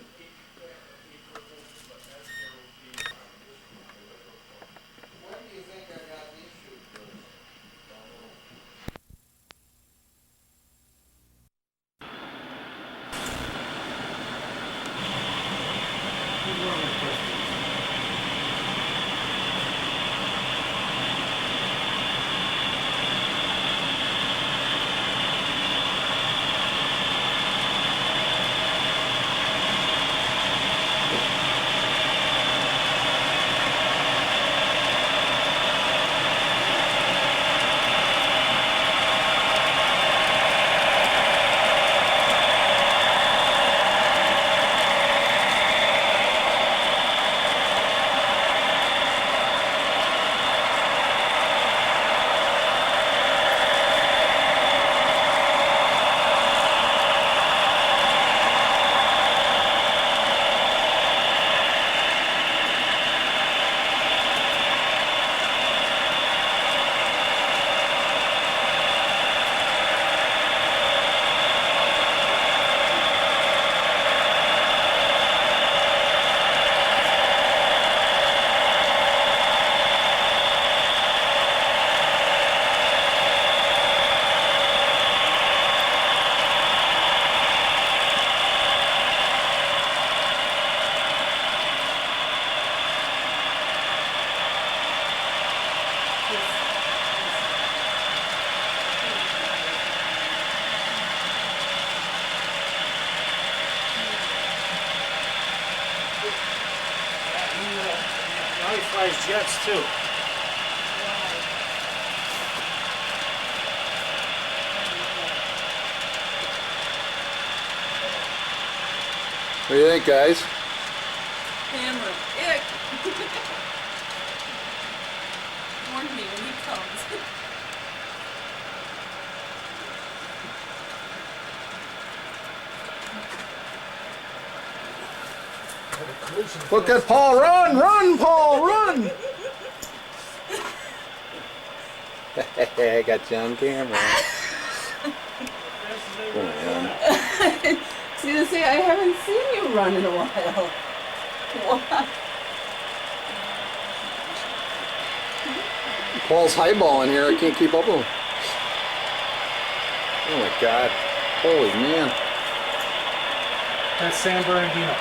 Now he flies jets too. what do you think, guys? Hammer. Ick. Warn me when he comes. Look at Paul, run, run, Paul, run! I got you on camera. Oh, man. I was gonna say, I haven't seen you run in a while. Why? Paul's highballing here. I can't keep up with him. Oh my God! Holy man! That's San Bernardino.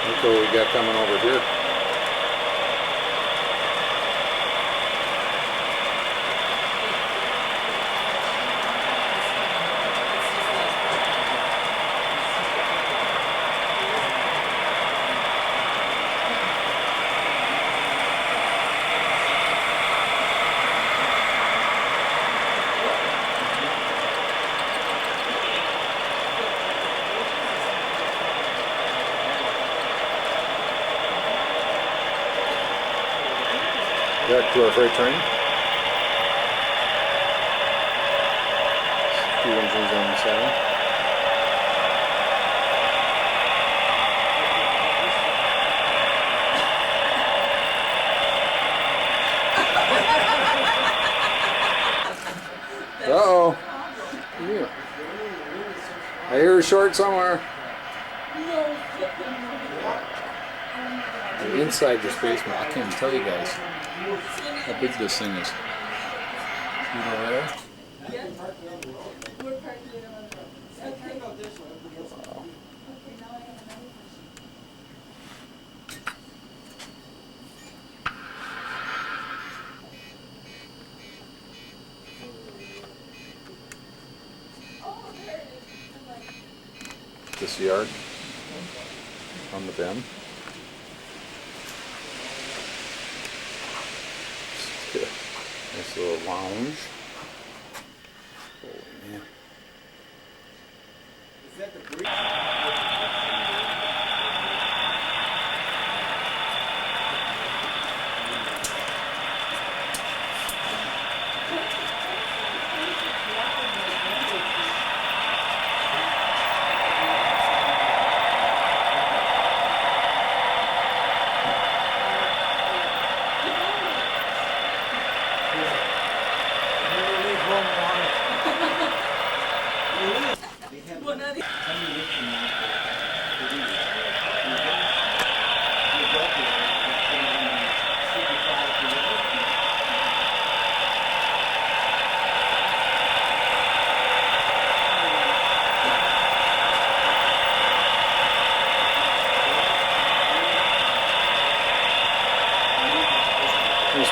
Look what we got coming over here. Back to our freight train. Two engines on the side. Uh-oh. Yeah. I hear a short somewhere. I'm inside this basement. I can't even tell you guys how big this thing is. You know there? This yard on the bend. Nice little lounge. Holy man. Is that the breeze?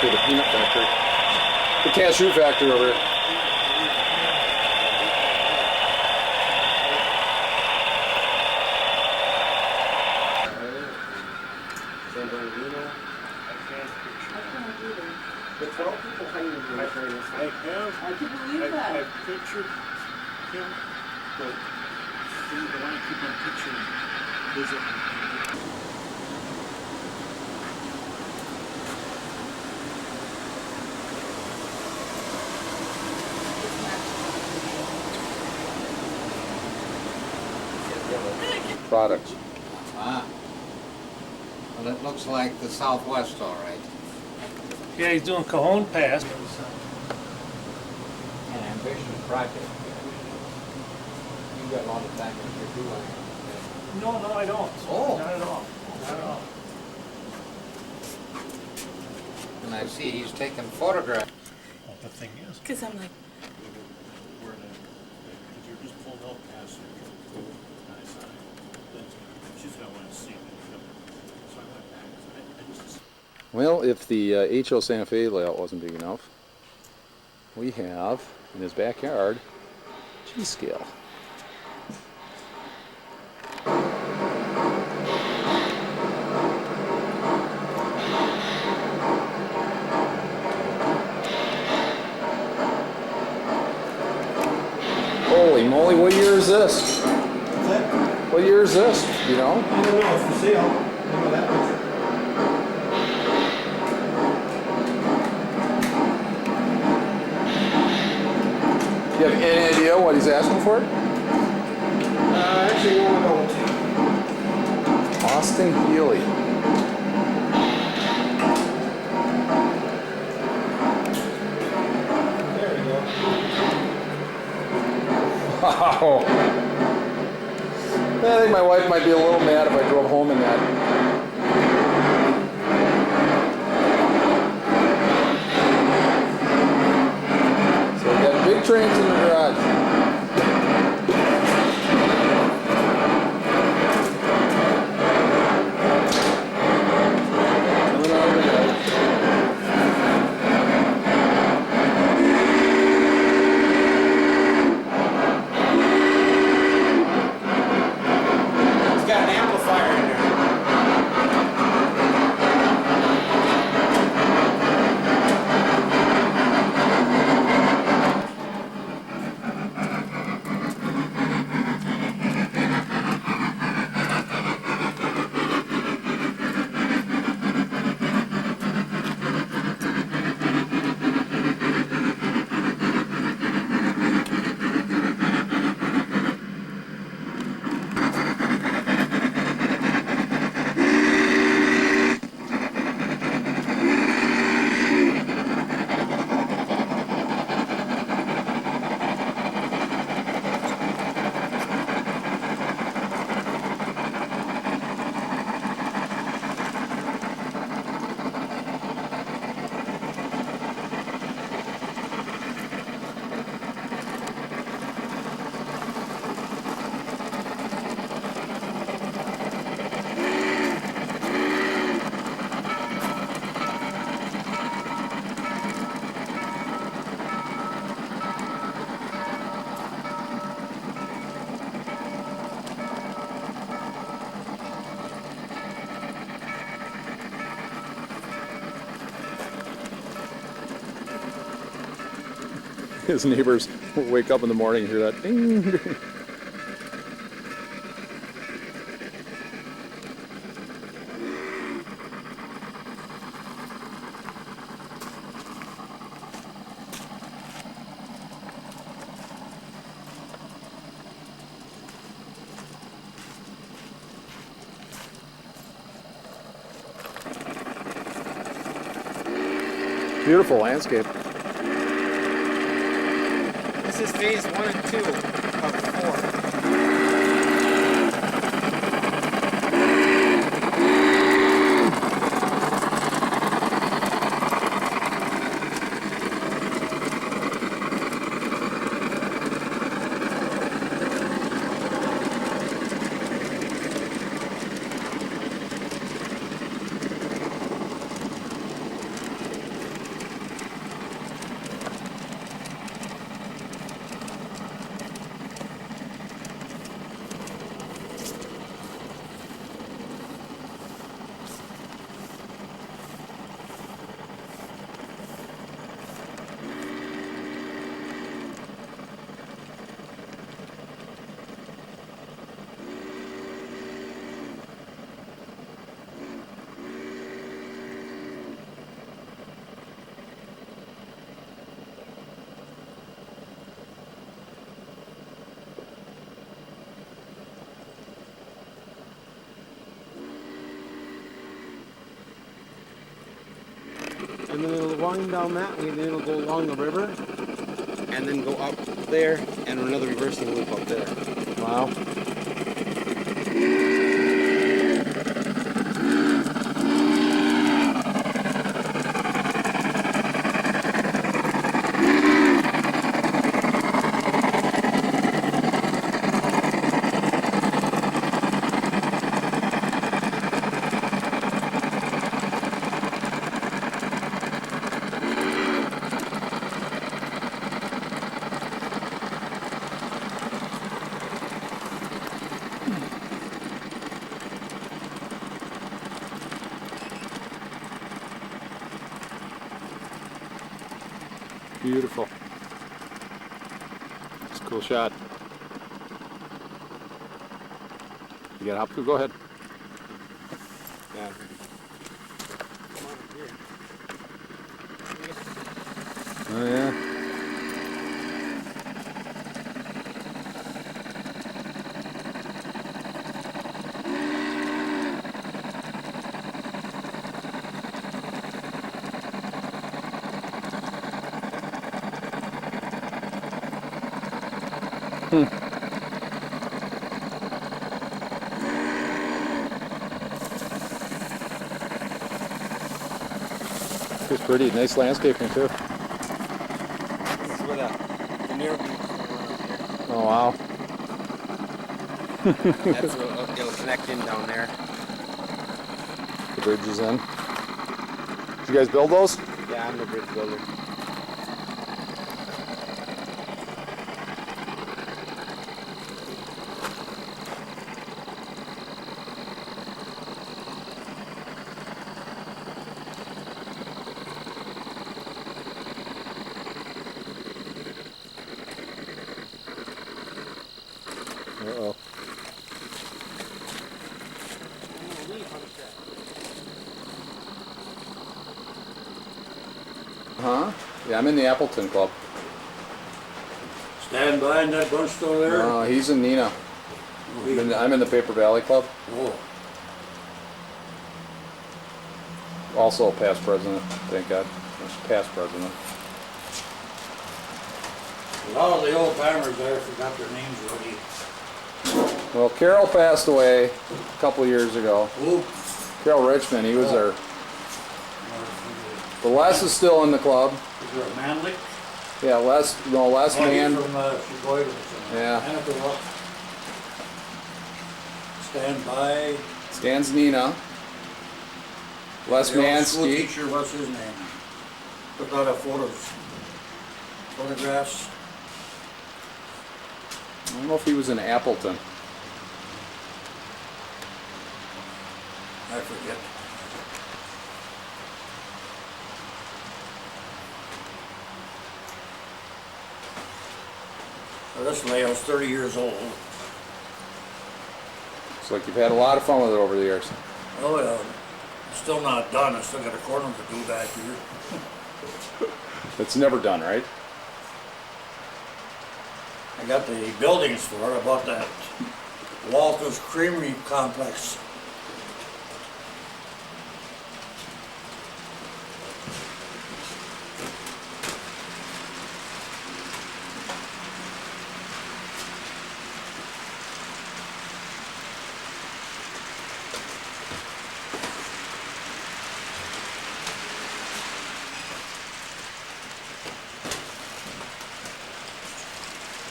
factory, the peanut factory. The cashew factory over here. San Bernardino. The 12 people hanging in the train. I can believe that. I've pictured him, but I want to keep on picturing visiting. Products. Ah. Well, it looks like the Southwest, all right. Yeah, he's doing Cajon Pass. An ambitious project. You got a lot of time in your doing. No, I don't. Oh. Not at all. Not at all. And I see he's taking photographs. Well, the thing is, Because I'm like, if you're just pulled up past it, she's gonna want to see it. So I went back. I just Well, if the HO Santa Fe layout wasn't big enough, we have in his backyard G-scale. Holy moly, what year is this? What year is this? You know? I don't know, it's for sale. I know that much. Do you have any idea what he's asking for? Actually, no, I don't. Austin Healy. There we go. Wow. I think my wife might be a little mad if I drove home in that. So we got big trains in the garage. Coming out of the garage. It's got an amplifier in there. His neighbors wake up in the morning and hear that ding, ding. Beautiful landscape. This is phase 1 and 2 of 4. and then it'll wind down that way, and then it'll go along the river, and then go up there, and another reversing loop up there. Wow. Beautiful. It's a cool shot. You got hop? Go ahead. Yeah. Oh yeah. It's pretty. Nice landscaping too. That's where the near view. Oh wow. That's where it'll connect in down there. The bridge is in. Did you guys build those? Yeah, I'm the bridge builder. Uh-oh. Huh? Yeah, I'm in the Appleton Club. Stand behind that bunch still there? No, he's in Neenah. I'm in the Paper Valley Club. Oh. Also a past president, thank God. Past president. A lot of the old timers there forgot their names already. Well, Carol passed away a couple of years ago. Who? Carol Richmond, he was there. The Les is still in the club. Is there a Manley? Yeah, Les Oh, he's Man. from Sheboygan or something. Yeah. Manitowoc. Stand by. Stan's Neenah. Les The old school Mansky. teacher, what's his name? Took a lot of photographs. I don't know if he was in Appleton. I forget. Well, this layout's 30 years old. It's like you've had a lot of fun with it over the years. Oh yeah, it's still not done. I still got a corner to do back here. It's never done, right? I got the buildings for it. I bought that Walters Creamery Complex.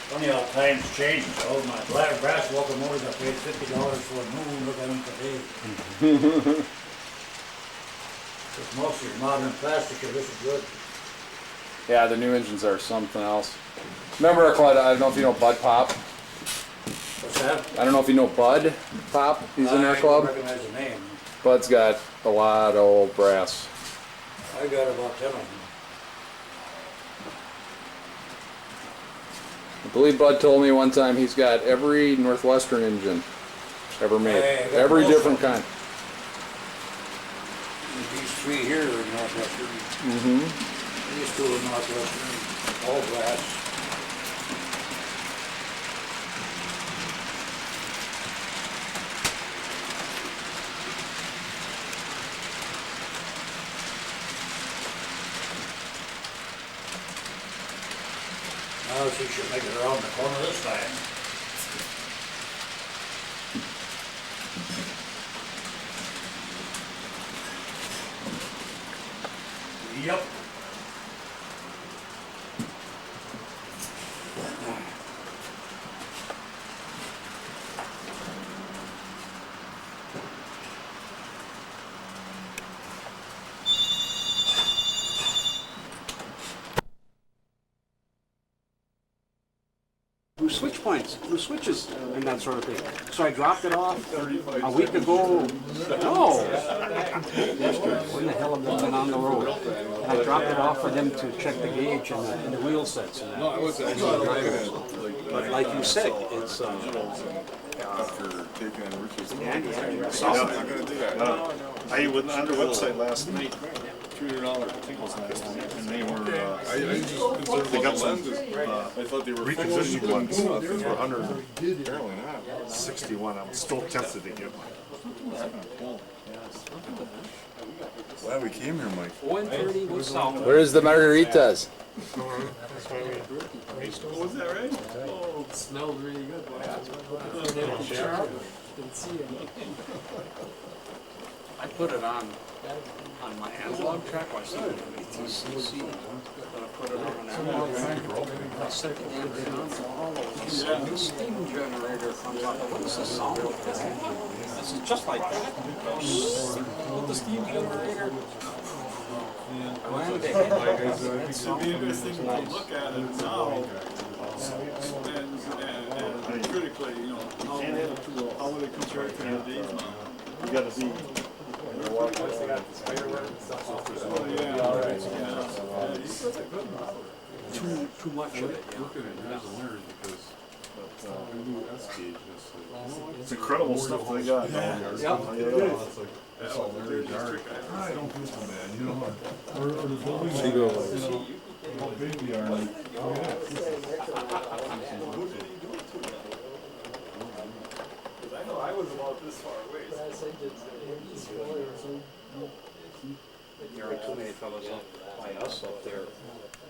Funny how times change. Oh, my black brass locomotives, I paid $50 for a new. Look at them today. It's mostly modern plastic, and this is good. Yeah, the new engines are something else. Remember, Clyde, I don't know if you know Bud Pop. What's that? I don't know if you know Bud Pop. He's in our club. I don't recognize the name. Bud's got a lot of old brass. I got about 10 of them. I believe Bud told me one time he's got every Northwestern engine ever made. Hey, I got Every most different of them. kind. These three here are Northwestern. Mm-hmm. These two are Northwestern. All brass. Unless we should make it around the corner this time. Yep. Blue switch points, blue switches, and that sort of thing. So I dropped it off a week ago. No! When the hell have I been on the road? And I dropped it off for them to check the gauge and the wheel sets. And No, I was actually driving it. but like you said, it's After taking Richard's. yeah, I'm not gonna do that. I went on the website last night, $200 tingles last night, and they were, I just concerned they got about the some, lenses. I thought they were reconditioned ones for Apparently 161. not. I'm still tempted to get one. Glad we came here, Mike. 130 was south. Where's the margaritas? Was that right? Oh, it smelled really good. I put it on my analog track. I set it on ATCC. But I put it on an analog track. I set the damn thing on. The steam generator comes up. What is the sound of this? This is just like that. With the steam generator. It'd be interesting to look at it now and critically, you know, how would it compare to the days now? You gotta be. Too much of it, It's incredible stuff they got. I don't feel so bad, you know. She goes. How big we are, like, I know I was about this far away. There are too many fellows up by us up there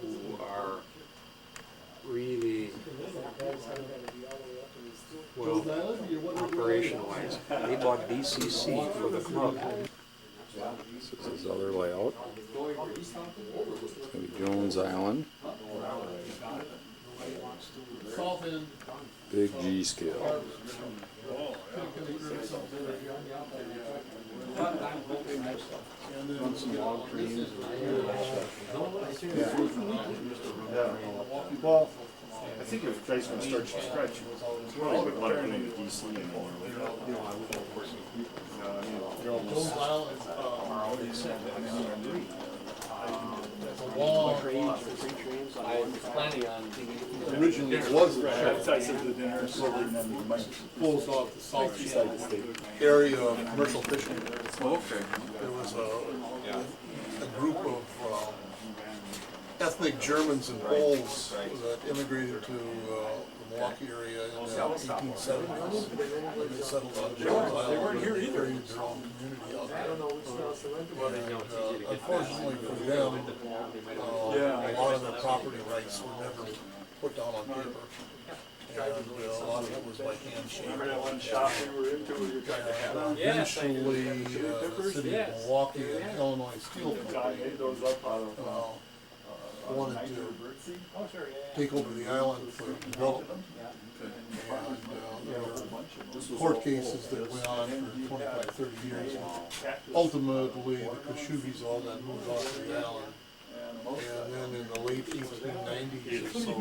who are really, well, operation-wise. They bought BCC for the club. This is his other layout. It's gonna be Jones Island. Big G scale. Run some log trains. Well, I think if Trace can start from scratch, you probably would want to bring the DC anymore. I was planning on. originally it was closed off the south area of commercial fishing. Okay. There was a group of ethnic Germans and Poles that immigrated to the Milwaukee area in the 1870s. And they settled on Jones Island and created their own community out there. But unfortunately for them, a lot of their property rights were never put down on paper. And a lot of it was by handshake. Eventually, the city of Milwaukee and Illinois Steel Company wanted to take over the island for development. And there were court cases that went on for 25, 30 years. Ultimately, the Kashubis all got moved off the island. And then in the late 1890s or so,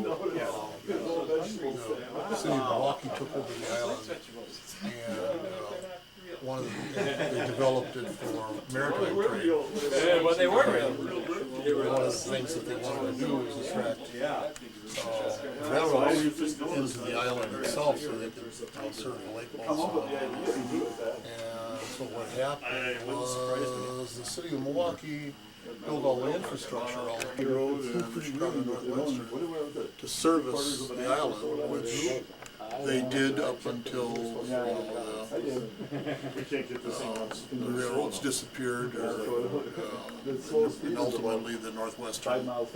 the city of Milwaukee took over the island, and they developed it for maritime trade. Well, they were. One of the things that they wanted to do is attract railroads into the island itself so they could serve the lake also. And so what happened was the city of Milwaukee built all the infrastructure, all the road and Chicago Northwestern to service the island, which they did up until the We can't get this thing on. The railroads disappeared, and ultimately the Northwestern UP,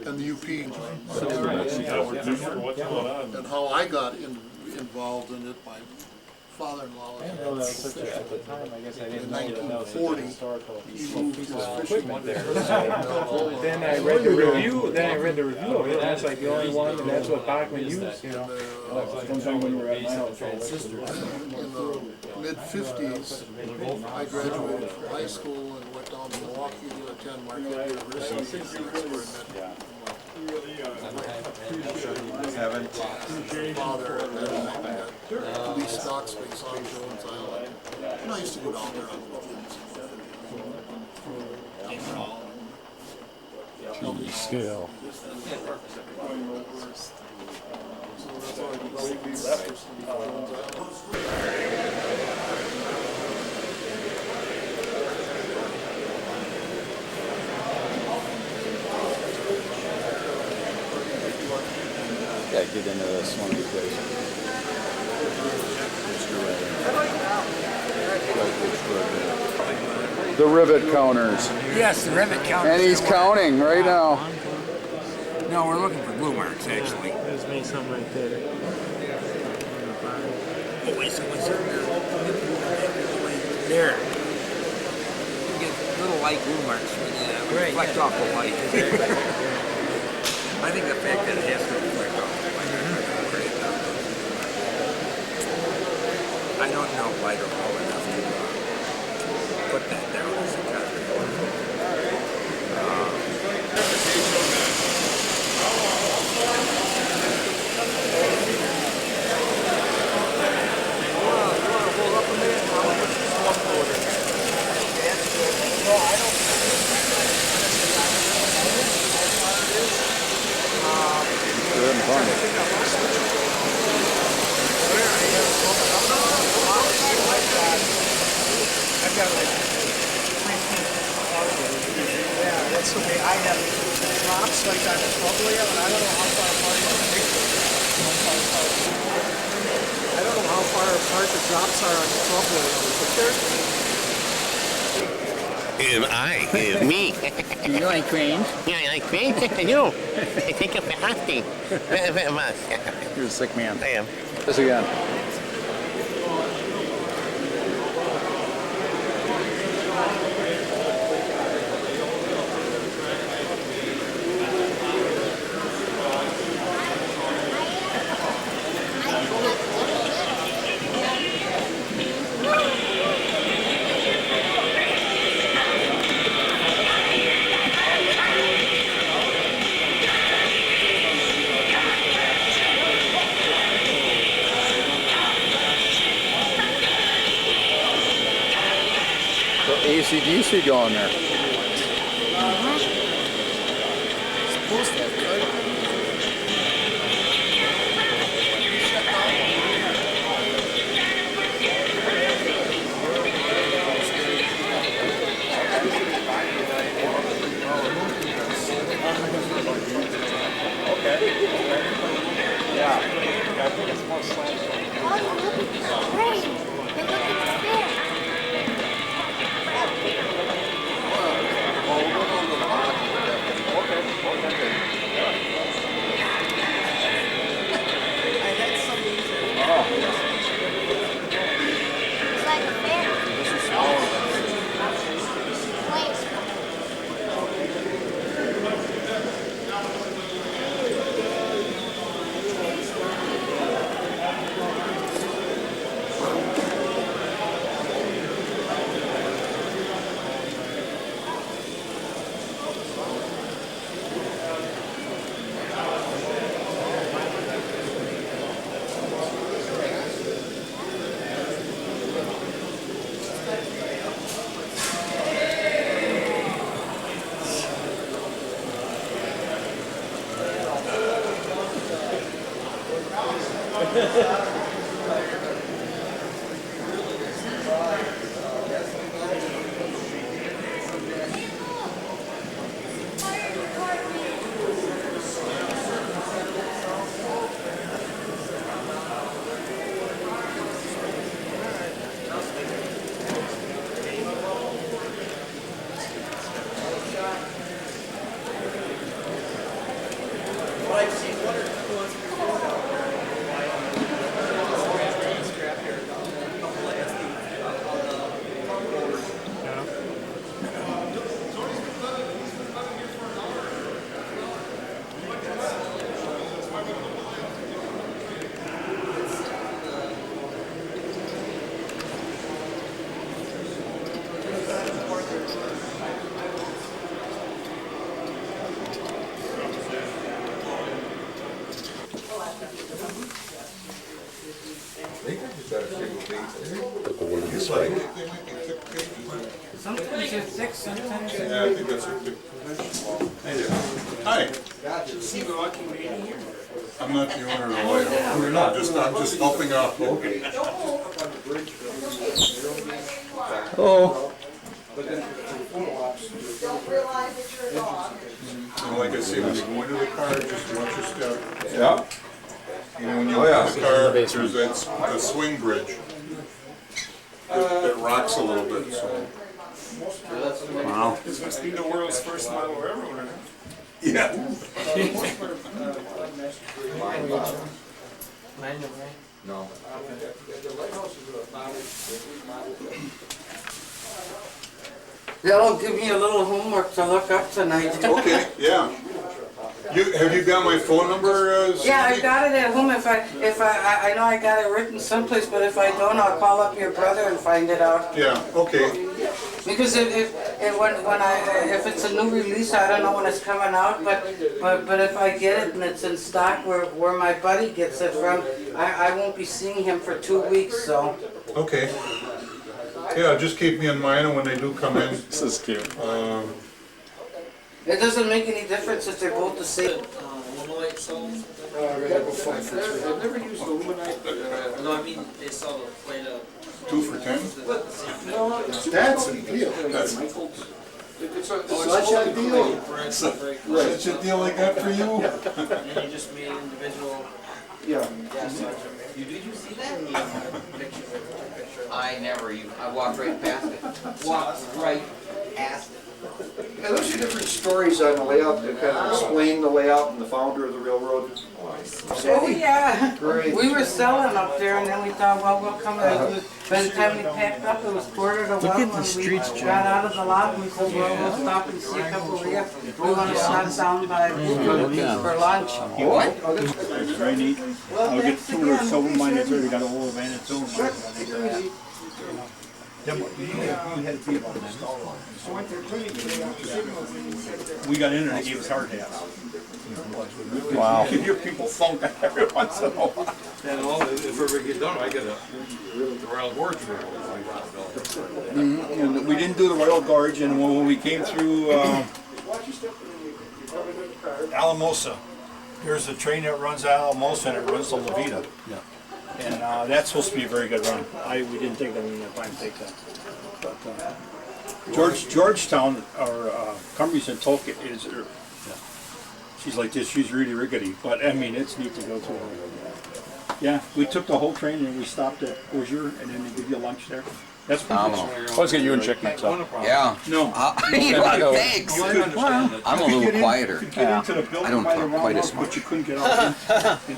and the UP. And how I got involved in it, my father-in-law was at the time, I guess I in didn't know that that was 1940. such a historical He moved his fishing there. Then I read the review of it, and that's like the only one, and that's what Bachman used, you know. Sometime when we were at my house, In the mid-50s, I graduated from high school and went down to Milwaukee to attend Marquette University. That's where I met my father, and then Lee Stocks Space on Jones Island. And I used to go down there on the weekends. Scale. So that's all I left Jones Gotta get into this one of these days. The rivet counters. Yes, the rivet counters. And he's counting right now. No, we're looking for glue marks, actually. There's me some right there. Oh, wait, so what's there? There. You get little light glue marks when you reflect off the light. I think the fact that it has to reflect off the light is great. I don't know light or well enough to put that down as a cut. I've got like 3 feet. Yeah, that's the way I have drops like on the trouble layout, and I don't know how far apart the I don't know how far apart the drops are on the trouble layout, but they're Me. You like cranes? Yeah, I like cranes. I do. I think I'm fasting. Very much. You're a sick man. I am. This again. AC/DC going there. supposed to have good. The golden stripe. Sometimes they're thick, sometimes they're... Yeah, I think that's a Hi. I'm not the owner of the light. I'm just helping out. Okay. Oh. And like I say, when you go into the car, just watch your step. Yeah. You know, when you look at the car, there's that swing bridge that rocks a little bit, so. Wow. This must be the world's first model railroader. Yeah. No. That'll give me a little homework to look up tonight. Okay, yeah. Have you got my phone number? Yeah, I got it at home. If I know I got it written someplace, but if I don't, I'll call up your brother and find it out. Yeah, okay. Because if it's a new release, I don't know when it's coming out, but if I get it and it's in stock where my buddy gets it from, I won't be seeing him for 2 weeks, so. Okay. Yeah, just keep me in mind when they do come in. This is cute. It doesn't make any difference if they're both the same. Luminite cells? I've never used Luminite. No, I mean, they sell the plate of... 2 for $10? No, That's a deal. That's such a deal. Such a deal I got for you. And you just made individual... Yeah. Did you see that? Picture. I never even, I walked right past it. Walked right past it. Yeah, those are different stories on the layout that kind of explain the layout and the founder of the railroad. Oh, yeah. Great. We were selling up there and then we thought, well, we'll come, by the time we packed up, it was 1:45 when we got out of the lot and we said, well, we'll stop and see a couple of you. We want to stop down by for lunch. What? It's very neat. I'll get 2 or silver mine, it's already got a whole van, it's silver mine. We got in and they gave us hard hats. Wow. You can hear people thunk every once in a while. And if ever get done, I get the Royal Gorge And we didn't do the Royal Gorge, and when we came through Alamosa, there's a train that runs out of Alamosa and it runs to La Vida. Yeah. And that's supposed to be a very good run. We didn't take that, we didn't have time to take that. But Georgetown, or Cumbria Santoka is, she's like this, she's really rickety, but I mean, it's neat to go to her. Yeah, we took the whole train and we stopped at Hoosier and then they give you lunch there. That's phenomenal. Let's get you and Chick mixed up. Yeah. No. Thanks. I'm a little quieter. Yeah. I don't talk quite as much. But you couldn't get out.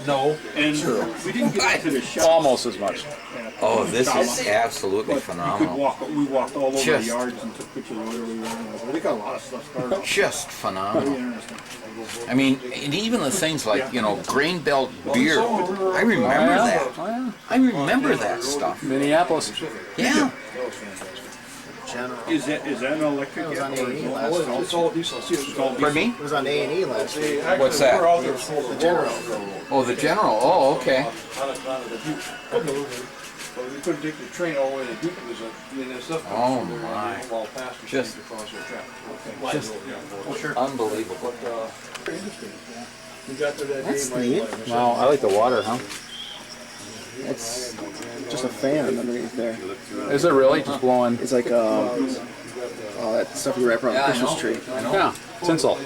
No. And we didn't get into the shop. Almost as much. Oh, this is absolutely phenomenal. We walked all over the Just- yards and took pictures of everywhere. They got a lot of stuff started. Just phenomenal. I mean, and even the things like, you know, Grain Belt beer. I remember that. I remember that stuff. Minneapolis. Yeah. Is that an electric? It was on A&E last week. It's all diesel. Pardon me? It was on A&E last week. What's that? The General. Oh, the General. Oh, okay. We couldn't take the train all the way to Duke because the stuff. Oh my. Just unbelievable. We got there that That's day. neat. Wow, I like the water, huh? It's just a fan underneath there. Is it really just blowing? It's like that stuff you wrap around a Christmas tree. Yeah, tinsel.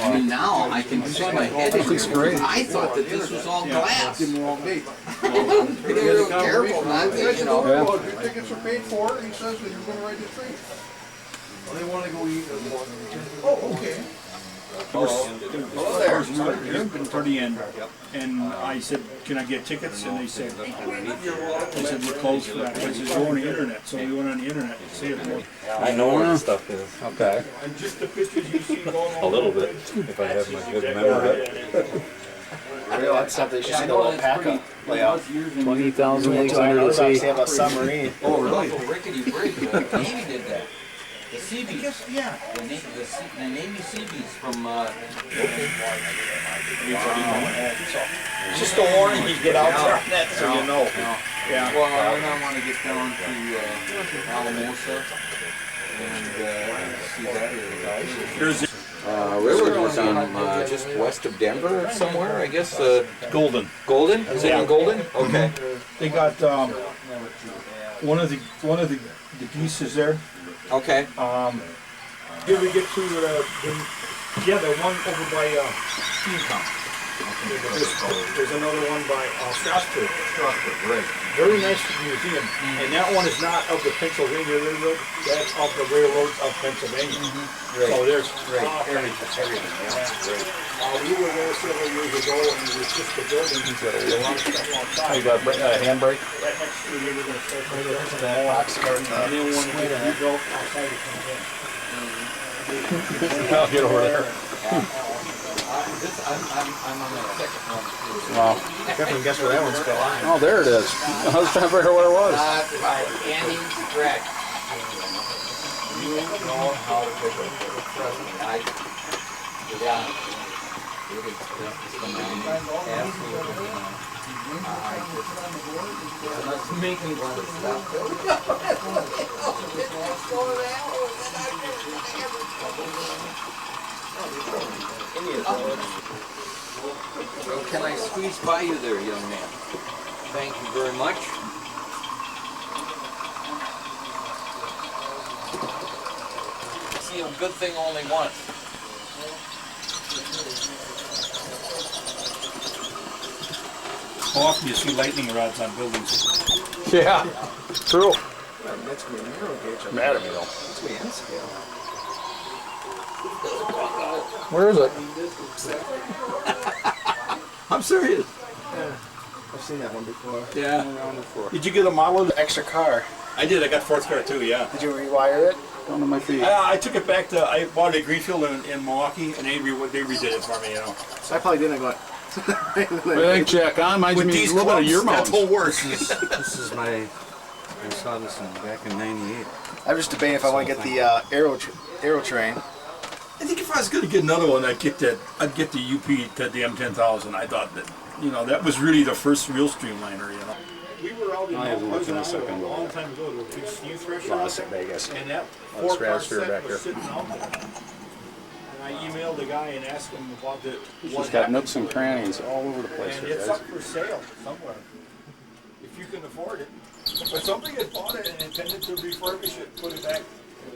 I mean, now I can see my head in here. I thought that this was all glass. Give them the wrong date. Be real careful not to, you know. Yeah. Well, your tickets are paid for, and he says that you're going to ride the train. They want to go eat. Oh, okay. And I said, can I get tickets? And they said, we're closed for that. I said, go on the internet. So we went on the internet and see it. I know where the stuff is. Okay. And just the pictures you see going A little bit, if I have my good memory. Real, that's something you should see the alpaca layout. 20,000 leagues I under the was sea. obviously have a submarine. Oh, really? Rickety bridge. Navy did that. The Seabees. Yeah. The Navy Seabees from, Just a warning, you get out there on that, so you know. Yeah. Well, I want to get down to Alamosa and see that area. Railroad was on just west of Denver somewhere, I guess. Golden. Golden? Is it in Golden? Okay. They got one of the geese is there. Okay. Did we get to the one over by Steamtown. There's another one by Strasburg. Right. Very nice museum, and that one is not of the Pennsylvania Railroad. That's of the railroads of Pennsylvania. Right. So there's Everything. we were there several years ago, and it was just the building. A lot of stuff outside. You got a handbrake? Right next to it, we were going to start that boxcar, and then when we built outside, it comes in. I'll get over there. I'm on the second one. Wow. Definitely guess where that one's going. Oh, there it is. I was trying to figure out what it was. By Andy Streck. You know how to pick up. Trust me, yeah. It is absolutely. Let's make me want to stop. So can I squeeze by you there, young man? Thank you very much. See a good thing only once. How often do you see lightning rods on buildings? Yeah, true. That's gonna be a narrow gauge. Mad at me though. That's gonna be N scale. Where is it? I'm serious. Yeah. I've seen that one before. Yeah. Before. Did you get a model of the Extra car. I did. I got fourth car too. Yeah. Did you rewire it? Down to my feet. I took it back to. I bought it at Greenfield in Milwaukee, and they redid it for me. You know. So I probably didn't go. What do you think, Jack? Reminds me a little bit of your mountains. That's whole works. This is I saw this back in '98. I was just debating if I want to get the aero train. I think if I was going to get another one, I'd get the UP to the M10,000. I thought that that was really the first real streamliner. You know. We were out in I haven't looked in a second. a long time ago to a big steam thresher. Lost it, Vegas. And that Oh, it's 4-car stratosphere set back was there. sitting out there. And I emailed the guy and asked him about She's got nooks and crannies all over the place and here, it's guys. up for sale somewhere, if you can afford it. But somebody had bought it and intended to refurbish it, put it back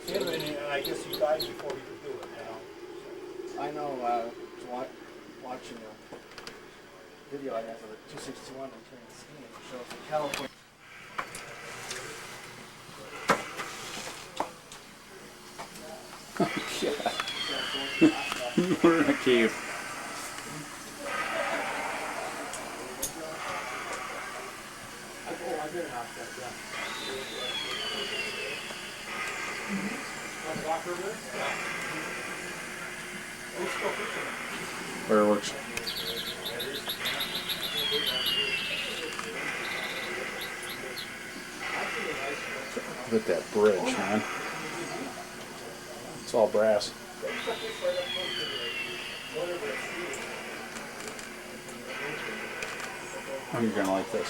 in, and I guess he died before he could do it. I know, watching a video I have of the 261 train skiing. It shows the California. We're in a cave. Fireworks. Look at that bridge, man. It's all brass. Oh, you're gonna like this.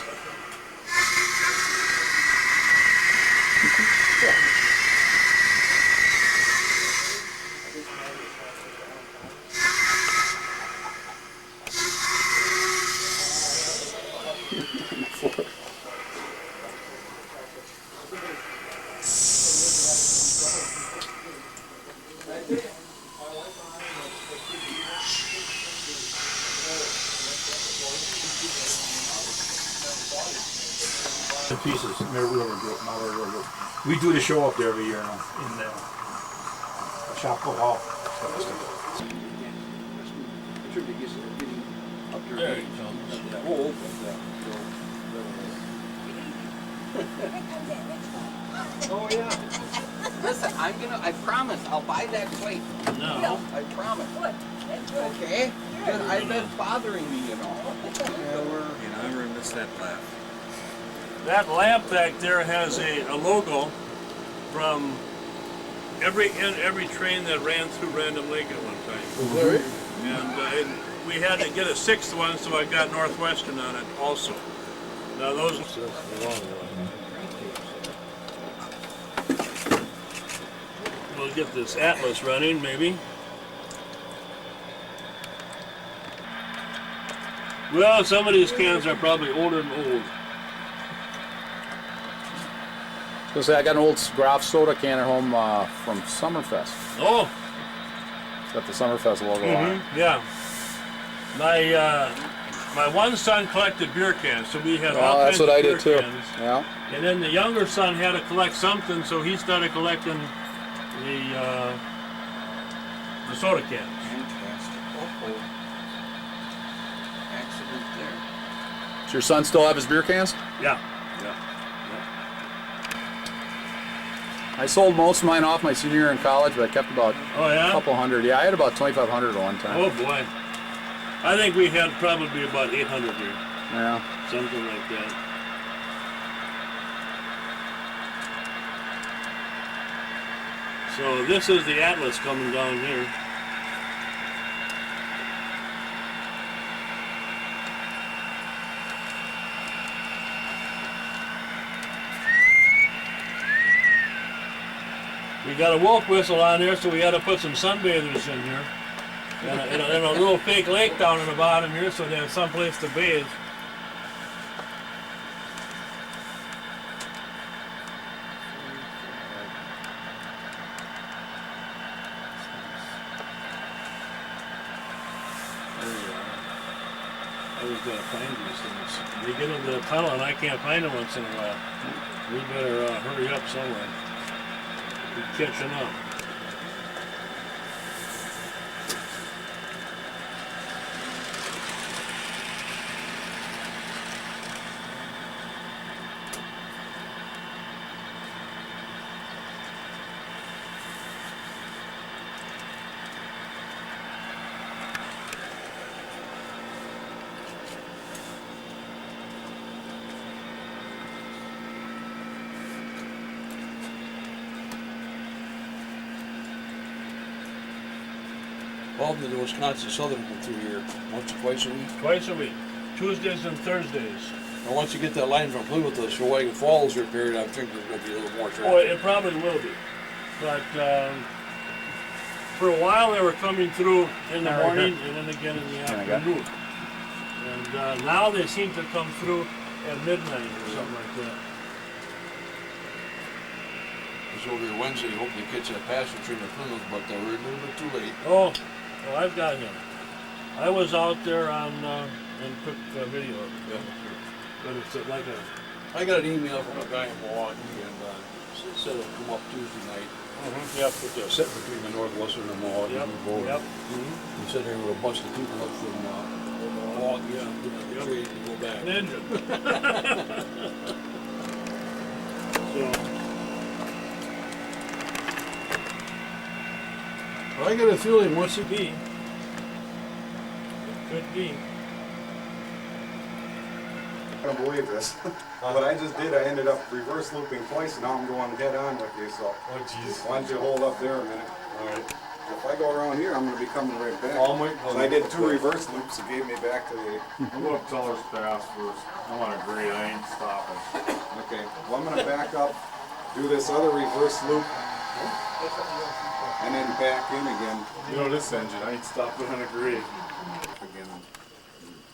Pieces, we do the show up there every year now in the Shopko Hall. There you go. Oh yeah. Listen, I promise, I'll buy that plate. No. I promise. Okay? I've been bothering me, I missed that laugh. That lamp back there has a logo from every train that ran through Random Lake at one time. Mhm. And we had to get a sixth one, so I got Northwestern on it also. Now those. We'll get this Atlas running, maybe. Well, some of these cans are probably older than old. I was gonna say, I got an old Graf soda can at home from Summerfest. Oh! It's got the Summerfest logo on it. Yeah. My one son collected beer cans, so we had all Well, that's kinds what of I beer did too. cans. Yeah. And then the younger son had to collect something, so he started collecting the soda cans. Fantastic. Uh-oh. Accident there. Does your son still have his beer cans? Yeah. I sold most of mine off my senior year in college, but I kept about a couple hundred. Yeah, I had about 2,500 at one time. Oh boy. I think we had probably about 800 here. Yeah. Something like that. So this is the Atlas coming down here. We got a wolf whistle on there, so we had to put some sunbathers in here. And a little fake lake down in the bottom here, so they have some place to bathe. I was gonna find these things. We get into the tunnel and I can't find them once in a while. We better hurry up somewhere. We're catching up. All the Wisconsin Southern come through here once or twice a week. Twice a week. Tuesdays and Thursdays. And once you get that line from Plymouth to Sheboygan Falls repaired, I think there's going to be a little more traffic. Oh, it probably will be. But for a while they were coming through in the morning and then again in the afternoon. And now they seem to come through at midnight or something like that. It's over here Wednesday, hope they catch that passenger train to Plymouth, but they were a little bit too late. Oh, I've got him. I was out there on and took a video of it. But it's like a... I got an email from a guy in Milwaukee and said it'll come up Tuesday night. Yep. But they're sitting between the Northwestern and Milwaukee. Yep. He said they were a bunch of people up from Milwaukee to go back. An engine. So... I got a feeling once it be, it could be. I don't believe this. What I just did, I ended up reverse looping twice, and now I'm going head on with you, so. Oh, jeez. Why don't you hold up there a minute? All right. If I go around here, I'm going to be coming right back. Oh, So I did 2 reverse loops, it gave me back to the... I'll go up Teller's Pass first. I'm on a grade, I ain't stopping. Okay, well, I'm going to back up, do this other reverse loop, and then back in again. You know this engine, I ain't stopping on a grade. Again,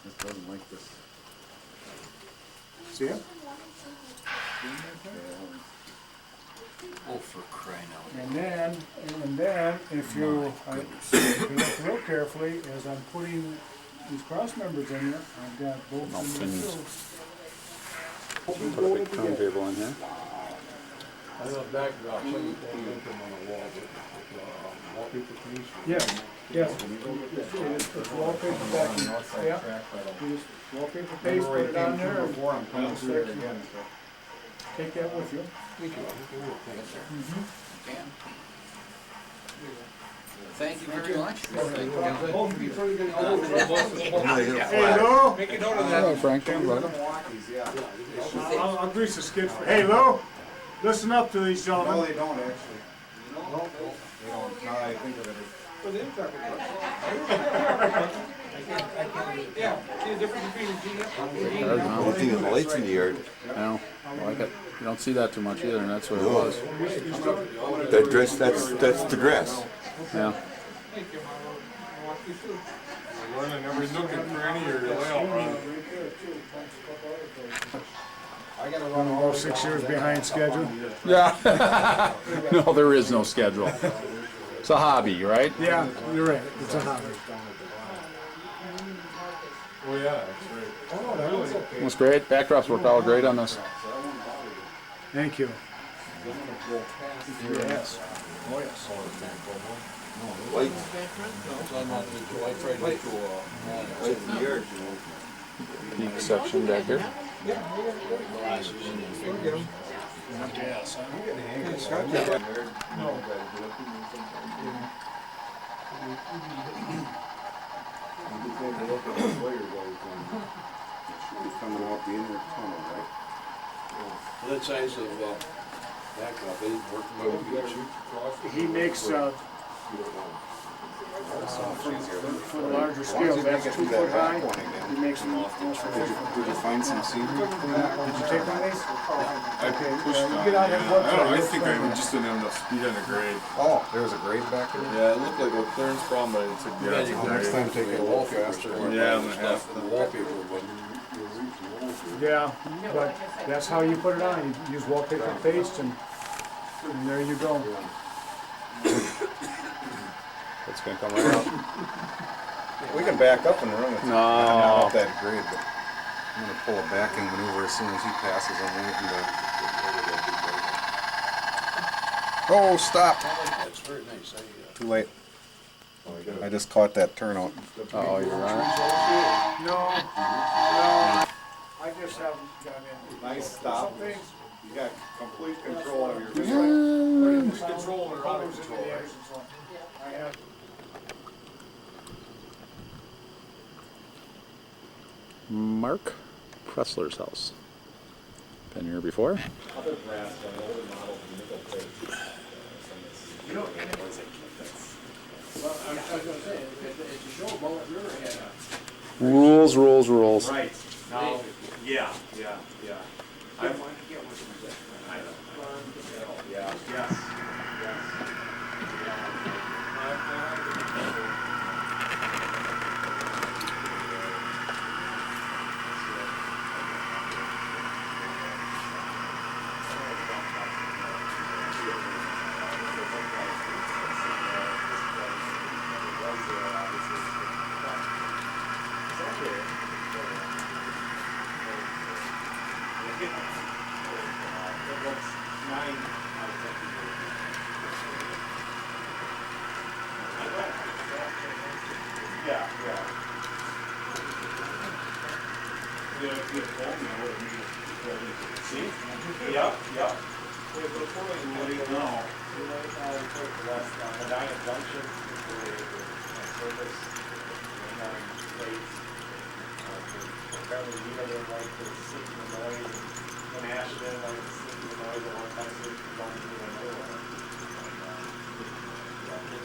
it doesn't like this. See it? Oh, for crying out. And then, if you look real carefully, as I'm putting these cross members in here, I've got both in there too. Put a big turntable in here. I went back about 20 them on the wall, wallpaper piece. Yes, yes. It's wallpaper back in, yeah. You just wallpaper paste, put it on there, and take that with you. Thank you. Thank you very much. Hey, Lou. Make a note of Hello, that. Frank. I'll grease the skid for you. Hey, Lou, listen up to these No, gentlemen. they don't actually. No, they don't, now that I think of it. For the impact trucks. Yeah, see the difference between the GM? Only thing is the lights in the yard. No, I like it. You don't see that too much either, and that's what it was. That dress, that's the grass. Yeah. We're running every nook and cranny or layout run. I gotta run all 6 years behind schedule. Yeah. No, there is no schedule. It's a hobby, right? Yeah, you're right. It's a hobby. Oh yeah, that's right. That's great. Backdrops worked out great on this. Thank you. Yes. Oh, yes. Peak section back here. Coming out the inner tunnel, right? That size of backdrop, they working with He makes, for the larger scales, that's 2 foot high. He makes them off. Did you find some seed? Did you take one of these? I pushed on. You get out and Yeah. work I don't know, I for it. think I just didn't have enough speed on the grade. Oh, there was a grade back there? Yeah, it looked like a clearance problem, but it's a yeah. Next time take it a little faster. Yeah, I'm gonna have to. Yeah, but that's how you put it on. You use wallpaper paste and there you go. It's gonna come right out. We can back up and run it. No. I'm not up that grade, but I'm gonna pull a backing maneuver as soon as he passes. I'm waiting to. Oh, stop! That's very nice. Too late. I just caught that turnout. Oh, you're right. No. I just haven't got in. Nice stop. Some things. You got complete control of your. Control or out of control. I have. Mark Pressler's house. Been here before? Other brass, older model nickel plate. You know, well, I was gonna say, at the show, Mullet River had a. Rules, rules, rules. Right, now, Yeah. I wanted to get one from that. Yeah. Yes.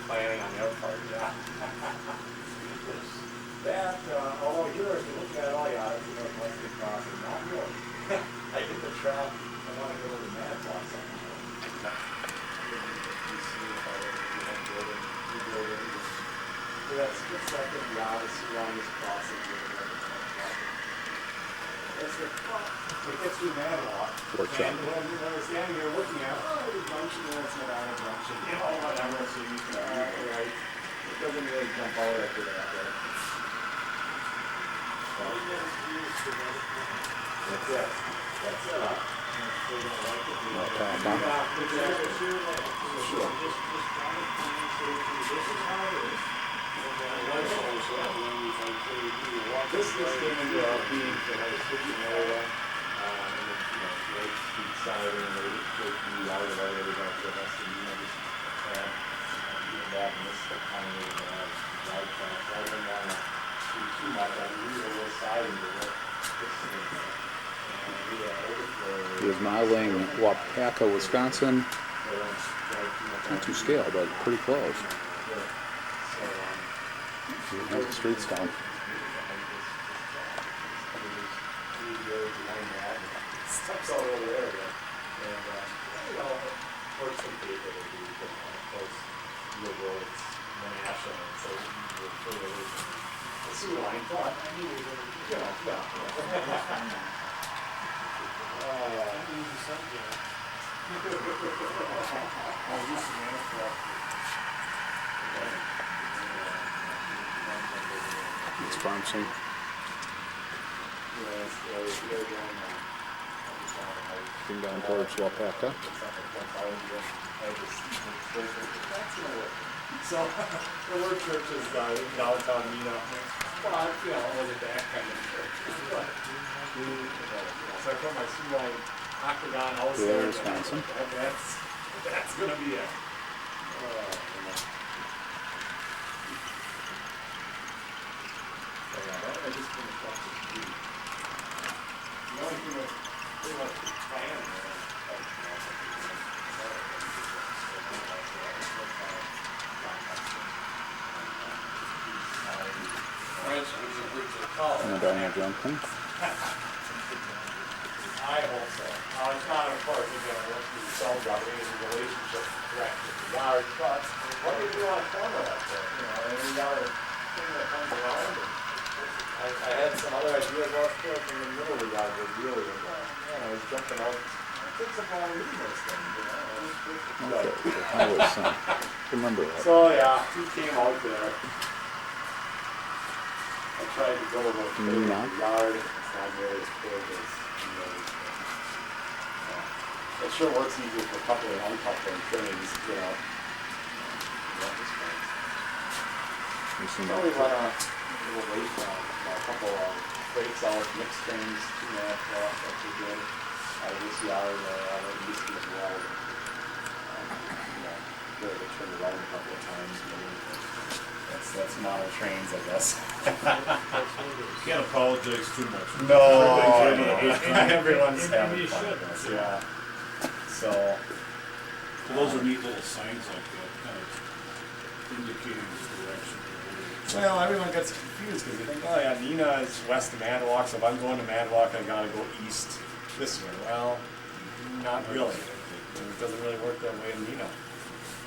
Planning on their part, yeah. That, although yours, you're looking at all yards, you know, what's the crossing, not yours. I did the trap, I want to go to the mad box on it. So that's a good second, the odyssey on this crossing. That's the, it gets you mad a lot. Workshop. And when you're standing here looking at, oh, there's junction, it's not on a junction, you know, whatever, so you can, right. It doesn't really jump out after that, right? That's it. That's it. This came into our being for like a switching area, right speed side and they take you out of that area back to the rest of the just even that and this kind of right track. So I didn't want to do too much. I really a little side into it. He was modeling Wapaka, Wisconsin, Not to scale, but pretty close. Here's the streets down. Steps all over there, and well, fortunately, it would be close real roads, Menasha, and so we're further away from the sewer line, but I knew we were, It's farm scene. Been down towards Wapaka. So, there were churches in downtown Neenah, but, it wasn't that kind of church. So I put my two-line octagon house there. There's Wisconsin. That's gonna be it. I just finished up the street. The only thing that pretty much the plan there. And the Diana Jones thing. I hope so. It's not, of course, again, once you sell property, it's a relationship direct with the yard, but what do you want to corner up there? Every yard thing that comes around. I had some other ideas off there from the middle of the yard was really, I was jumping out. It's a ball in this thing, I was, remember that. So, yeah, he came out there. I tried to go about the yard. It's not nearly as big as it sure works easier for coupling and uncoupling trains, We run a little late a couple of breaks out, mixed trains, 2.5 off, that's a good. Out of this yard, out of east as well. They turn around a couple of times. That's model trains, I guess. Can't apologize too much. No, everyone's having fun with this, yeah. So those are neat little signs like that, kind of indicating the direction. Well, everyone gets confused because they think, oh yeah, Neenah is west of Manitowoc, so if I'm going to Manitowoc, I gotta go east this way. Well, not really. It doesn't really work that way in Neenah.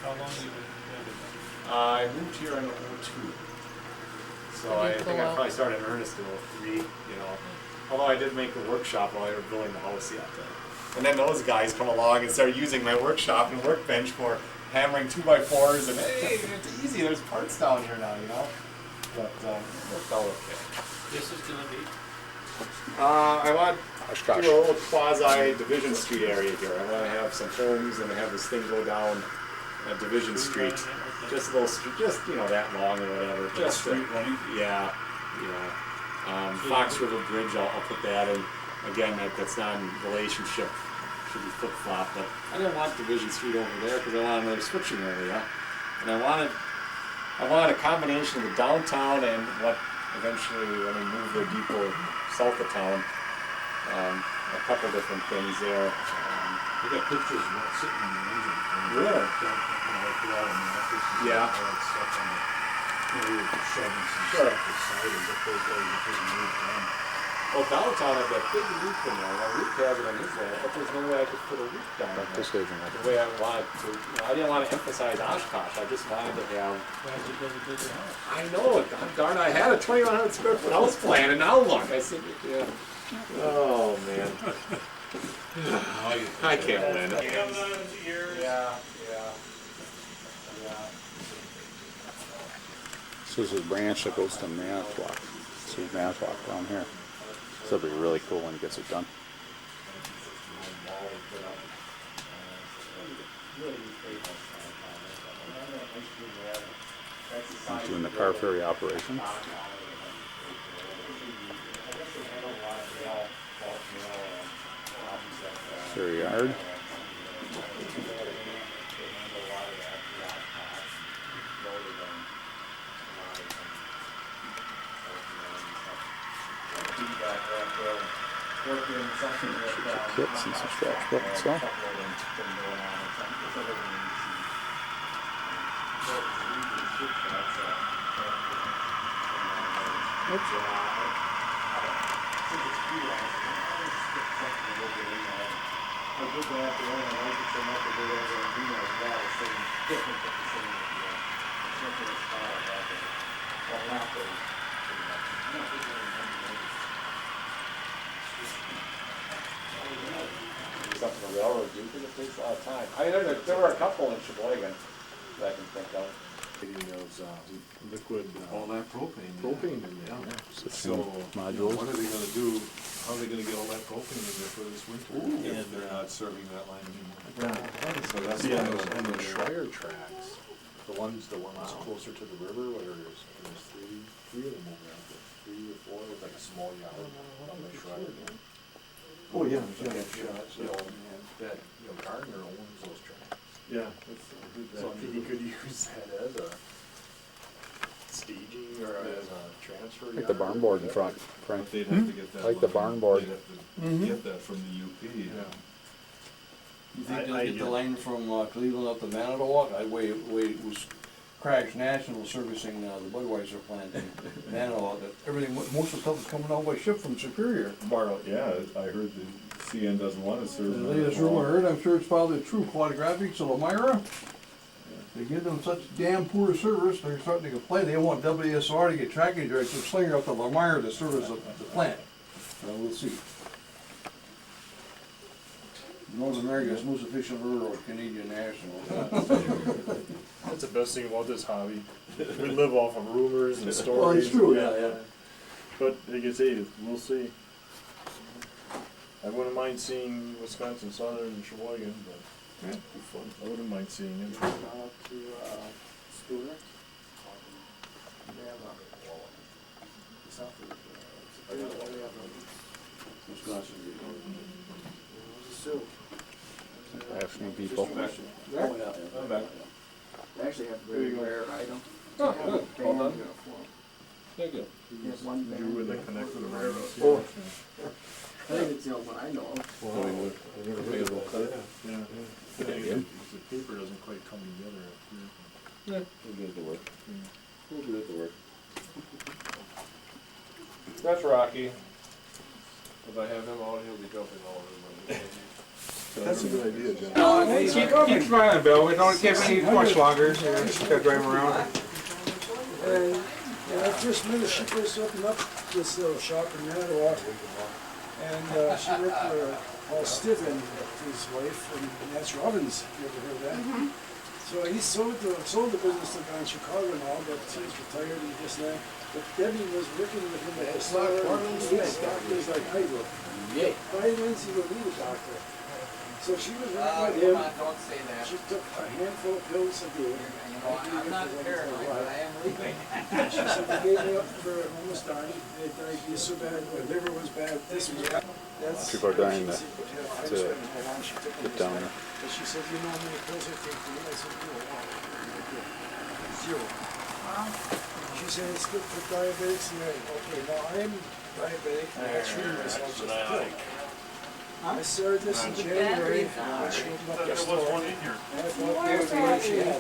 How long have you been? I moved here in 02. So I think I probably started in earnest in 03, Although I did make a workshop while they were building the house yet. And then those guys come along and start using my workshop and workbench for hammering 2x4s and hey, it's easy, there's parts down here now, But it worked out okay. This is gonna be? I want to do a little quasi Division Street area here. I want to have some homes and have this thing go down Division Street. Just a little street, just that long or whatever. Just street running? Yeah. Fox River Bridge, I'll put that in. Again, that's not in relationship. Should be flip flop, but I didn't want Division Street over there because I wanted another switching area, and I wanted a combination of the downtown and what eventually when we move the depot south of town. A couple different things there. We got pictures of what's sitting in the engine. Really? Yeah. Sure. Well, downtown had that big roof in there, a roof cabinet on his land, but there's no way I could put a roof down there. The way I wanted to. I didn't want to emphasize Oshkosh, I just wanted to have. I know it, God darn, I had a 2,100 square foot house plan, and now look, I said, yeah. Oh, man. I can't win. Yeah. This is a branch that goes to Manitowoc. See Manitowoc down here. This will be really cool when he gets it done. He's doing the car ferry operation. Their yard. Kits and some scratch buckets, so. Something the railroad do, because it takes a lot of time. I know there were a couple in Sheboygan that I can think of. Those liquid, all that propane. Propane in there. So, modules. what are they gonna do, how are they gonna get all that propane in there for this winter? If they're not serving that line anymore. So that's See, why on those the Schreier tracks, the ones closer to the river, where there's three of them over there, 3 or 4, with like a small yard on the Schreier. Oh, yeah, Yeah, yeah. that, Gardner owns those tracks. Yeah. So I think you could use that as a staging or as a transfer yard. Like the barn board in front, Frank. But they'd have to get that. Like the line. barn board. They'd have to get that from the UP. You think I they'll get the get- line from Cleveland up to Manitowoc? I wait, it was Crags National servicing the Budweiser plant in Manitowoc. That everything, most of the stuff is coming out by ship from Superior. Yeah, I heard the CN doesn't want to serve. The latest rumor I heard, I'm sure it's probably true, Quadgraphics of Elmira. They give them such damn poor service, they're starting to complain. They want WSR to get tracking rights to Slinger up to Elmira to service the plant. We'll see. North America's most efficient railroad, Canadian National. That's the best thing about this hobby. We live off of rumors and stories. Well, it's true, yeah. But like I say, we'll see. I wouldn't mind seeing Wisconsin Southern and Sheboygan, but it'd be fun. I wouldn't mind seeing it. To Spooner. They have Wisconsin. Sioux. Asking people. Oh, yeah. I'm back. They actually have a very rare item. Oh, They have good. a Well band done. uniform. Thank you. They have one band. You would like connect with the railroad. Oh. I think it's the only one I know of. Yeah. The paper doesn't quite come together up here. Yeah, we'll get it to work. We'll get it to work. That's Rocky. If I have him out, he'll be jumping all over my. That's a good idea, John. Keep smiling, Bill. We don't give any hornswoggers. Just gotta drive them around. And I first met her, she first opened up this little shop in Manitowoc. And she worked for Paul Stiven, his wife, and that's Robbins, if you ever heard that. So he sold the business to guy in Chicago and all, but he's retired and this and that. But Debbie was working with him at the store, and he needs doctors like I do. By Lindsay will need a doctor. So she was working with him. Don't say that. She took a handful of pills a day. I'm not paranoid, but I am leaving. She said they gave it up for almost dying. They died so bad, the liver was bad, this was bad. That's People are dying to to get down there. But she said, you know how many pills I take for you? I said, no, zero. She said, it's good for diabetics. And okay, now I'm diabetic, and I'm treating myself just a pill. I started this in January, and she opened up the store. I had one pill she had.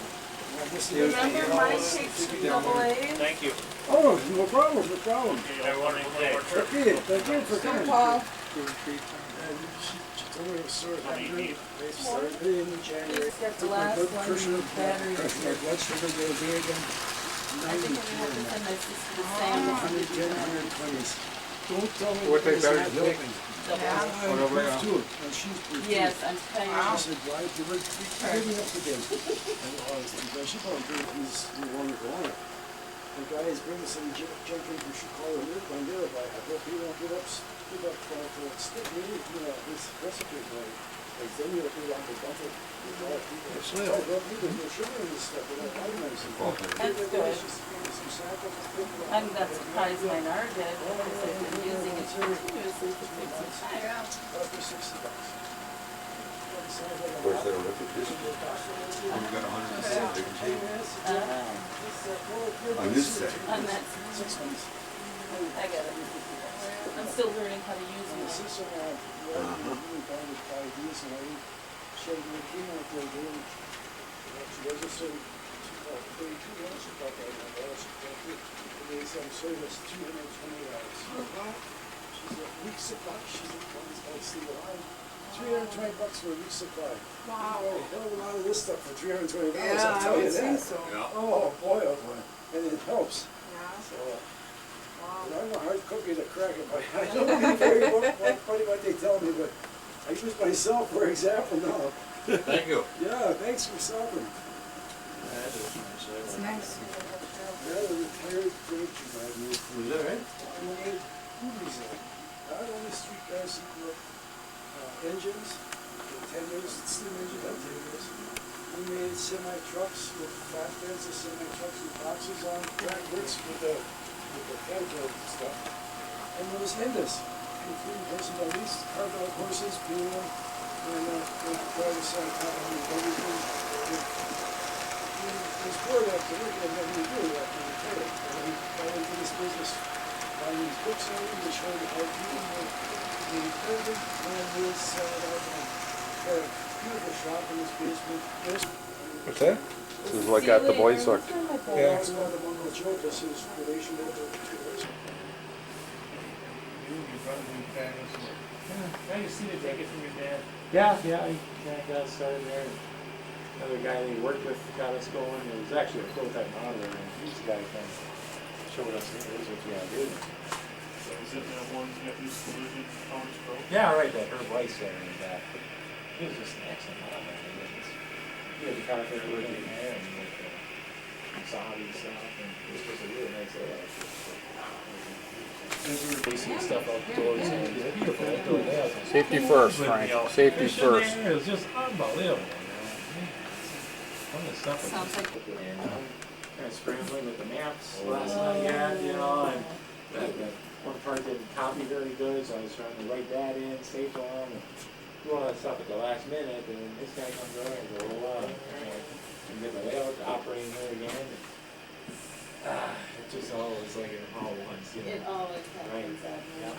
Remember Mike takes double A's? Thank you. Oh, no problem, no problem. I want to day. Okay, thank you for coming. Paul. And she told me it was sort of hungry. They started it in January. He's got the Took my last blood one, pressure, battery. my blood sugar the other day again. I think I'm gonna have to send my sister the same. 110, 120s. Don't tell me What because they better it's not take? helping. Double A. I'm proof too, and she's proof too. Yes, I'm telling you. She said, why, you were giving up again. And she probably think he's the one who won it. The guy is bringing some junk in from Chicago, and they're like, I hope he won't give up for stick, maybe, his recipe going. Like, then you'll be like a bunch of people. I love you, there's no sugar in this stuff, but I like some. That's good. I'm not surprised mine are dead, because I've been using it continuously for 6 time. Where's their repetition? We've got 100% they can change. On this set. On that. 6 months. I got it. I'm still learning how to use it. Oh, 32 ounce supply right now, oil supply too. And they said, I'm sorry, that's $220. She's a week supply, she's the one that's got to stay alive. $320 for a week supply. Wow. Oh, hell of a lot of this stuff for $320, Yeah, I'll tell I you would that. think so. Oh, boy, oh boy. And it helps. Yeah. So, and I'm a hard cookie to crack it, but I don't be very funny what they tell me, but I use myself for example now. Thank you. Yeah, thanks for stopping. It's nice. Yeah, the retired freight driver. Was that right? We made movies in it. Not only street guys who grew up engines, the tenders, steam engine tenders. We made semi-trucks with flatbeds and semi-trucks with boxes on track works with the caterpillar and stuff. And there was Indus, including horses by lease, carved out horses, being them, and the drivers on top of everything. It was bored after working and having to do it after retired. And we got into this business, buying these books and everything to show the how people were recorded, and we sell it out and had a beautiful shop in this basement. What's that? This is what got the boys hooked. Yeah. That's why the Uncle Joe does his relation with the tours. I just seen a jacket from your dad. Yeah, I got us started there. Another guy that he worked with got us going. It was actually a prototype model, and he's the guy that showed us here's what you gotta do. So is it that one Japanese collision Thomas Pro? Yeah, right, that Herb Weiss there and that. He was just an excellent model. He had the car for everything there and with the Saudi stuff, and it was just a really nice layout. Racing stuff outdoors, and it was beautiful outdoor layout. Safety first, Frank. Safety first. It was just unbelievable. Some of the stuff was Sounds like kind of scrambling with the maps last night, and that one part didn't copy very good, so I was trying to write that in, save them, and do all that stuff at the last minute, and then this guy comes over and goes, and get the layout operating there again. It just all was like in all once, it always happens that way.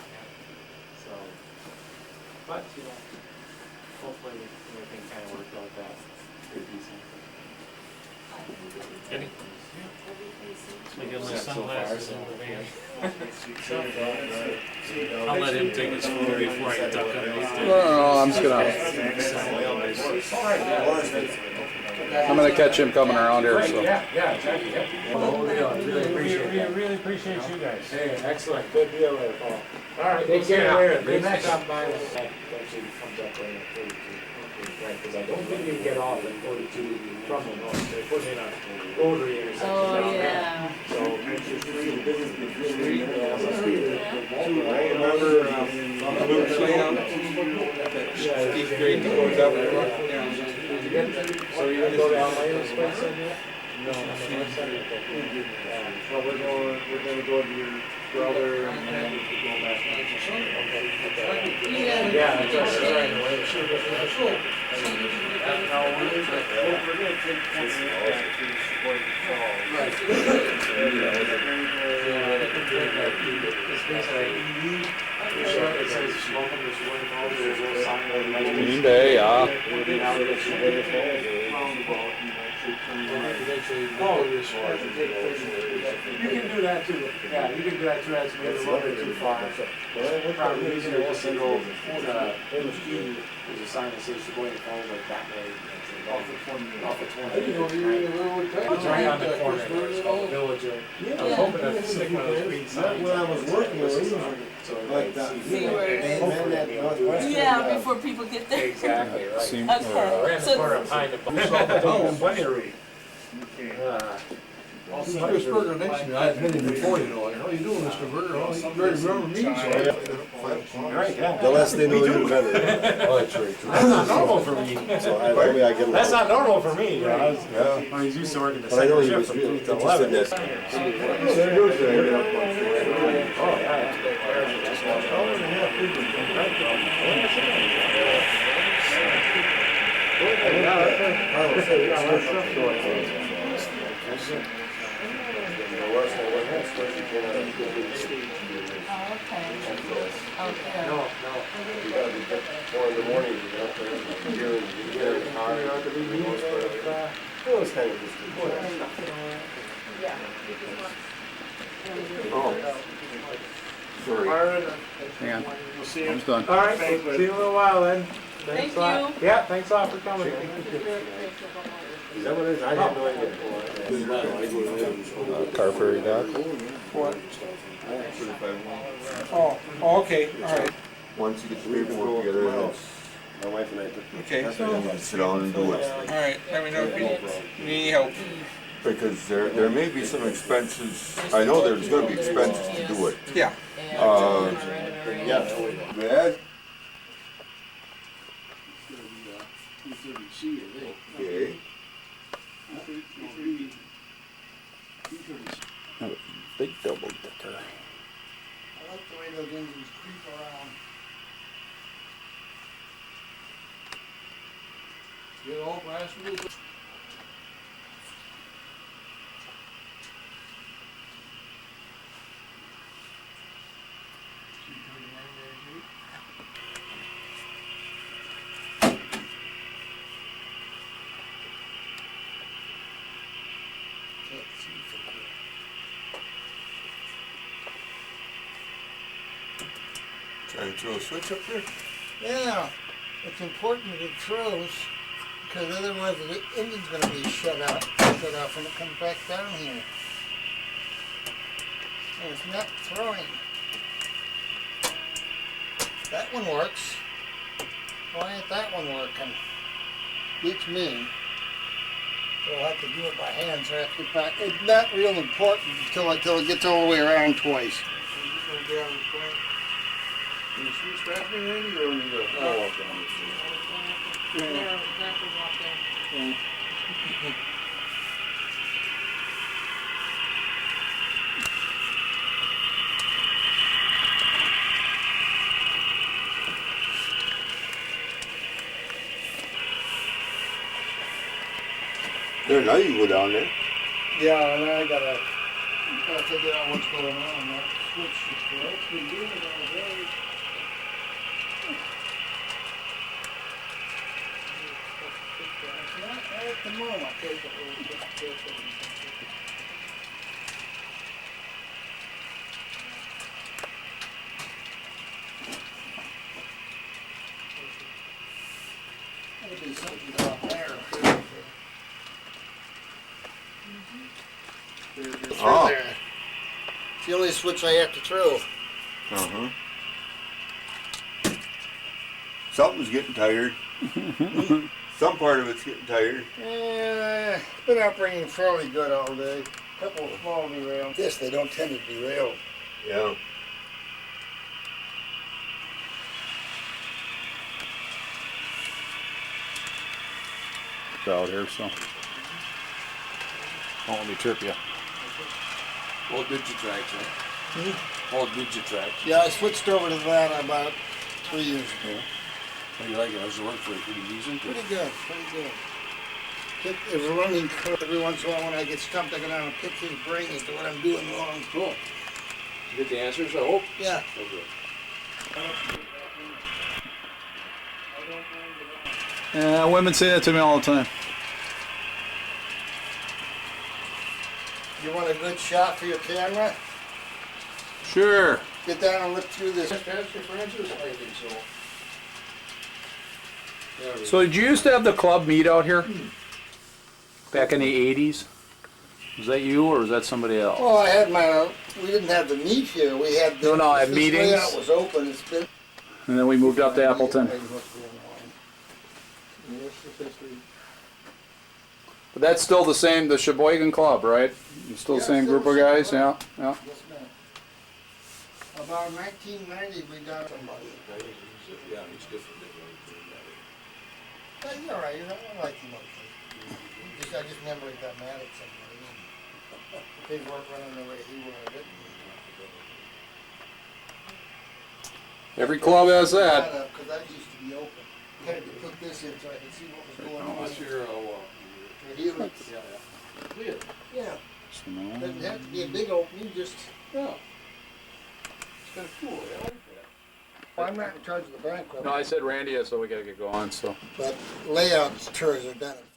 So, but, hopefully everything kind of worked out that pretty decent. Eddie? We get my so far, sunglasses so. I'll let him take his photo before I duck underneath it. Well, I'm gonna catch him coming around here. So. Yeah, exactly. Really appreciate you guys. Hey, excellent. Good deal there, Paul. All right, take care later. The next stop by actually comes up right at 42. Right, because I don't think you can get off at 42 from the north. They put in a rotary intersection down there. So, the business is really, I remember, on the loop layout, Steve Green goes up there. So you didn't go down Lane's place in yet? No, well, we're gonna go to your brother and then we're going back. Yeah, that's right. Now, we're gonna take one back to Sheboygan Falls. It's basically, it says welcome to Sheboygan Falls, there's a little sign there. Green Bay, yeah. We'll be out at Sheboygan Falls, roundabout, you can do that too. Yeah, you can do that too. That's maybe a little bit too far. Probably easier just to go there's a sign that says Sheboygan Falls like that way. Off the 20. It's right on the corner. It's called the Village. I was hoping to stick one of those green signs. When I was working, it was like that. Yeah, before people get there. Exactly, right. Okay. Around the corner of Pine and plenty of read. Chris Berger next to me, I've been in before, how you doing, Mr. Berger? Oh, you barely remember me, so. Right, yeah. The less they know you, the better. Oh, that's right. That's not normal for me. So I get That's not normal for me. I was used to working the But I know second he shift was from really 3 to interested in 11. this. Oh, yeah. You gotta be 4 in the morning, you get up there, and you're here, and you get in the car, It was kind of just. Oh. Sorry. Hang on. We'll see you. I'm done. All right, see you in a little while then. Thank a lot. you. Yeah, thanks a lot for coming. Is that what it is? I had no idea. Car ferry dock. What? Oh, okay, all right. Once you get the paperwork together, then My wife and I took. Okay, so, sit down and do it. all right, let me know if you need any help. Because there may be some expenses, I know there's gonna be expenses to do it. Yeah. Yeah. Bad? Okay. Big double decker. I like the way those engines creep around. Get all glass roof. Trying to throw a switch up there? Yeah, it's important that it throws, because otherwise the engine's going to be shut off when it comes back down here. And it's not throwing. That one works. Why ain't that one working? Beats me. So I'll have to do it by hand, so I have to get back. It's not real important until it gets all the way around twice. Can you switch back in Randy, or you go? There, now you can go down there. Yeah, and I gotta figure out what's going on. That switch is well, it's been doing it all day. It's not at the moment. There'll be something down there. Oh. There. It's the only switch I have to throw. Uh-huh. Something's getting tired. Some part of it's getting tired. It's been operating fairly good all day. Couple of small derails. This, they don't tend to derail. Yeah. Out here, so. Don't let me trip you. All Digitrax, right? All Digitrax. Yeah, I switched over to that about 3 years ago. How do you like it? How's it work for you? Pretty decent? Pretty good, pretty good. There's a learning curve. Every once in a while when I get stumped, I go down and pick his brain as to what I'm doing wrong. Cool. You get the answers, I hope? Yeah. Yeah, women say that to me all the time. You want a good shot for your camera? Sure. Get down and look through this. Pastor Francis? I think so. So did you used to have the club meet out here? Back in the 80s? Was that you or was that somebody else? Well, we didn't have the meet here. We had the, No, I had this meetings. layout was open. It's been. And then we moved up to Appleton. But that's still the same, the Sheboygan Club, right? It's still the same group of guys, yeah, yeah. Yes, ma'am. About 1990, we got somebody. Yeah, he's different. You're all right. I like him. I just remember he got mad at somebody. Things weren't running the way he wanted it. Every club has that. Because that used to be open. You had to put this in so I could see what was going on. What's your Helix. yeah. Clear. Yeah. Doesn't have to be a big opening, just. Yeah. It's kind of cool. I like that. Well, I'm not in charge of the banquet. No, I said Randy, so we gotta get going, so. But layout tours are done at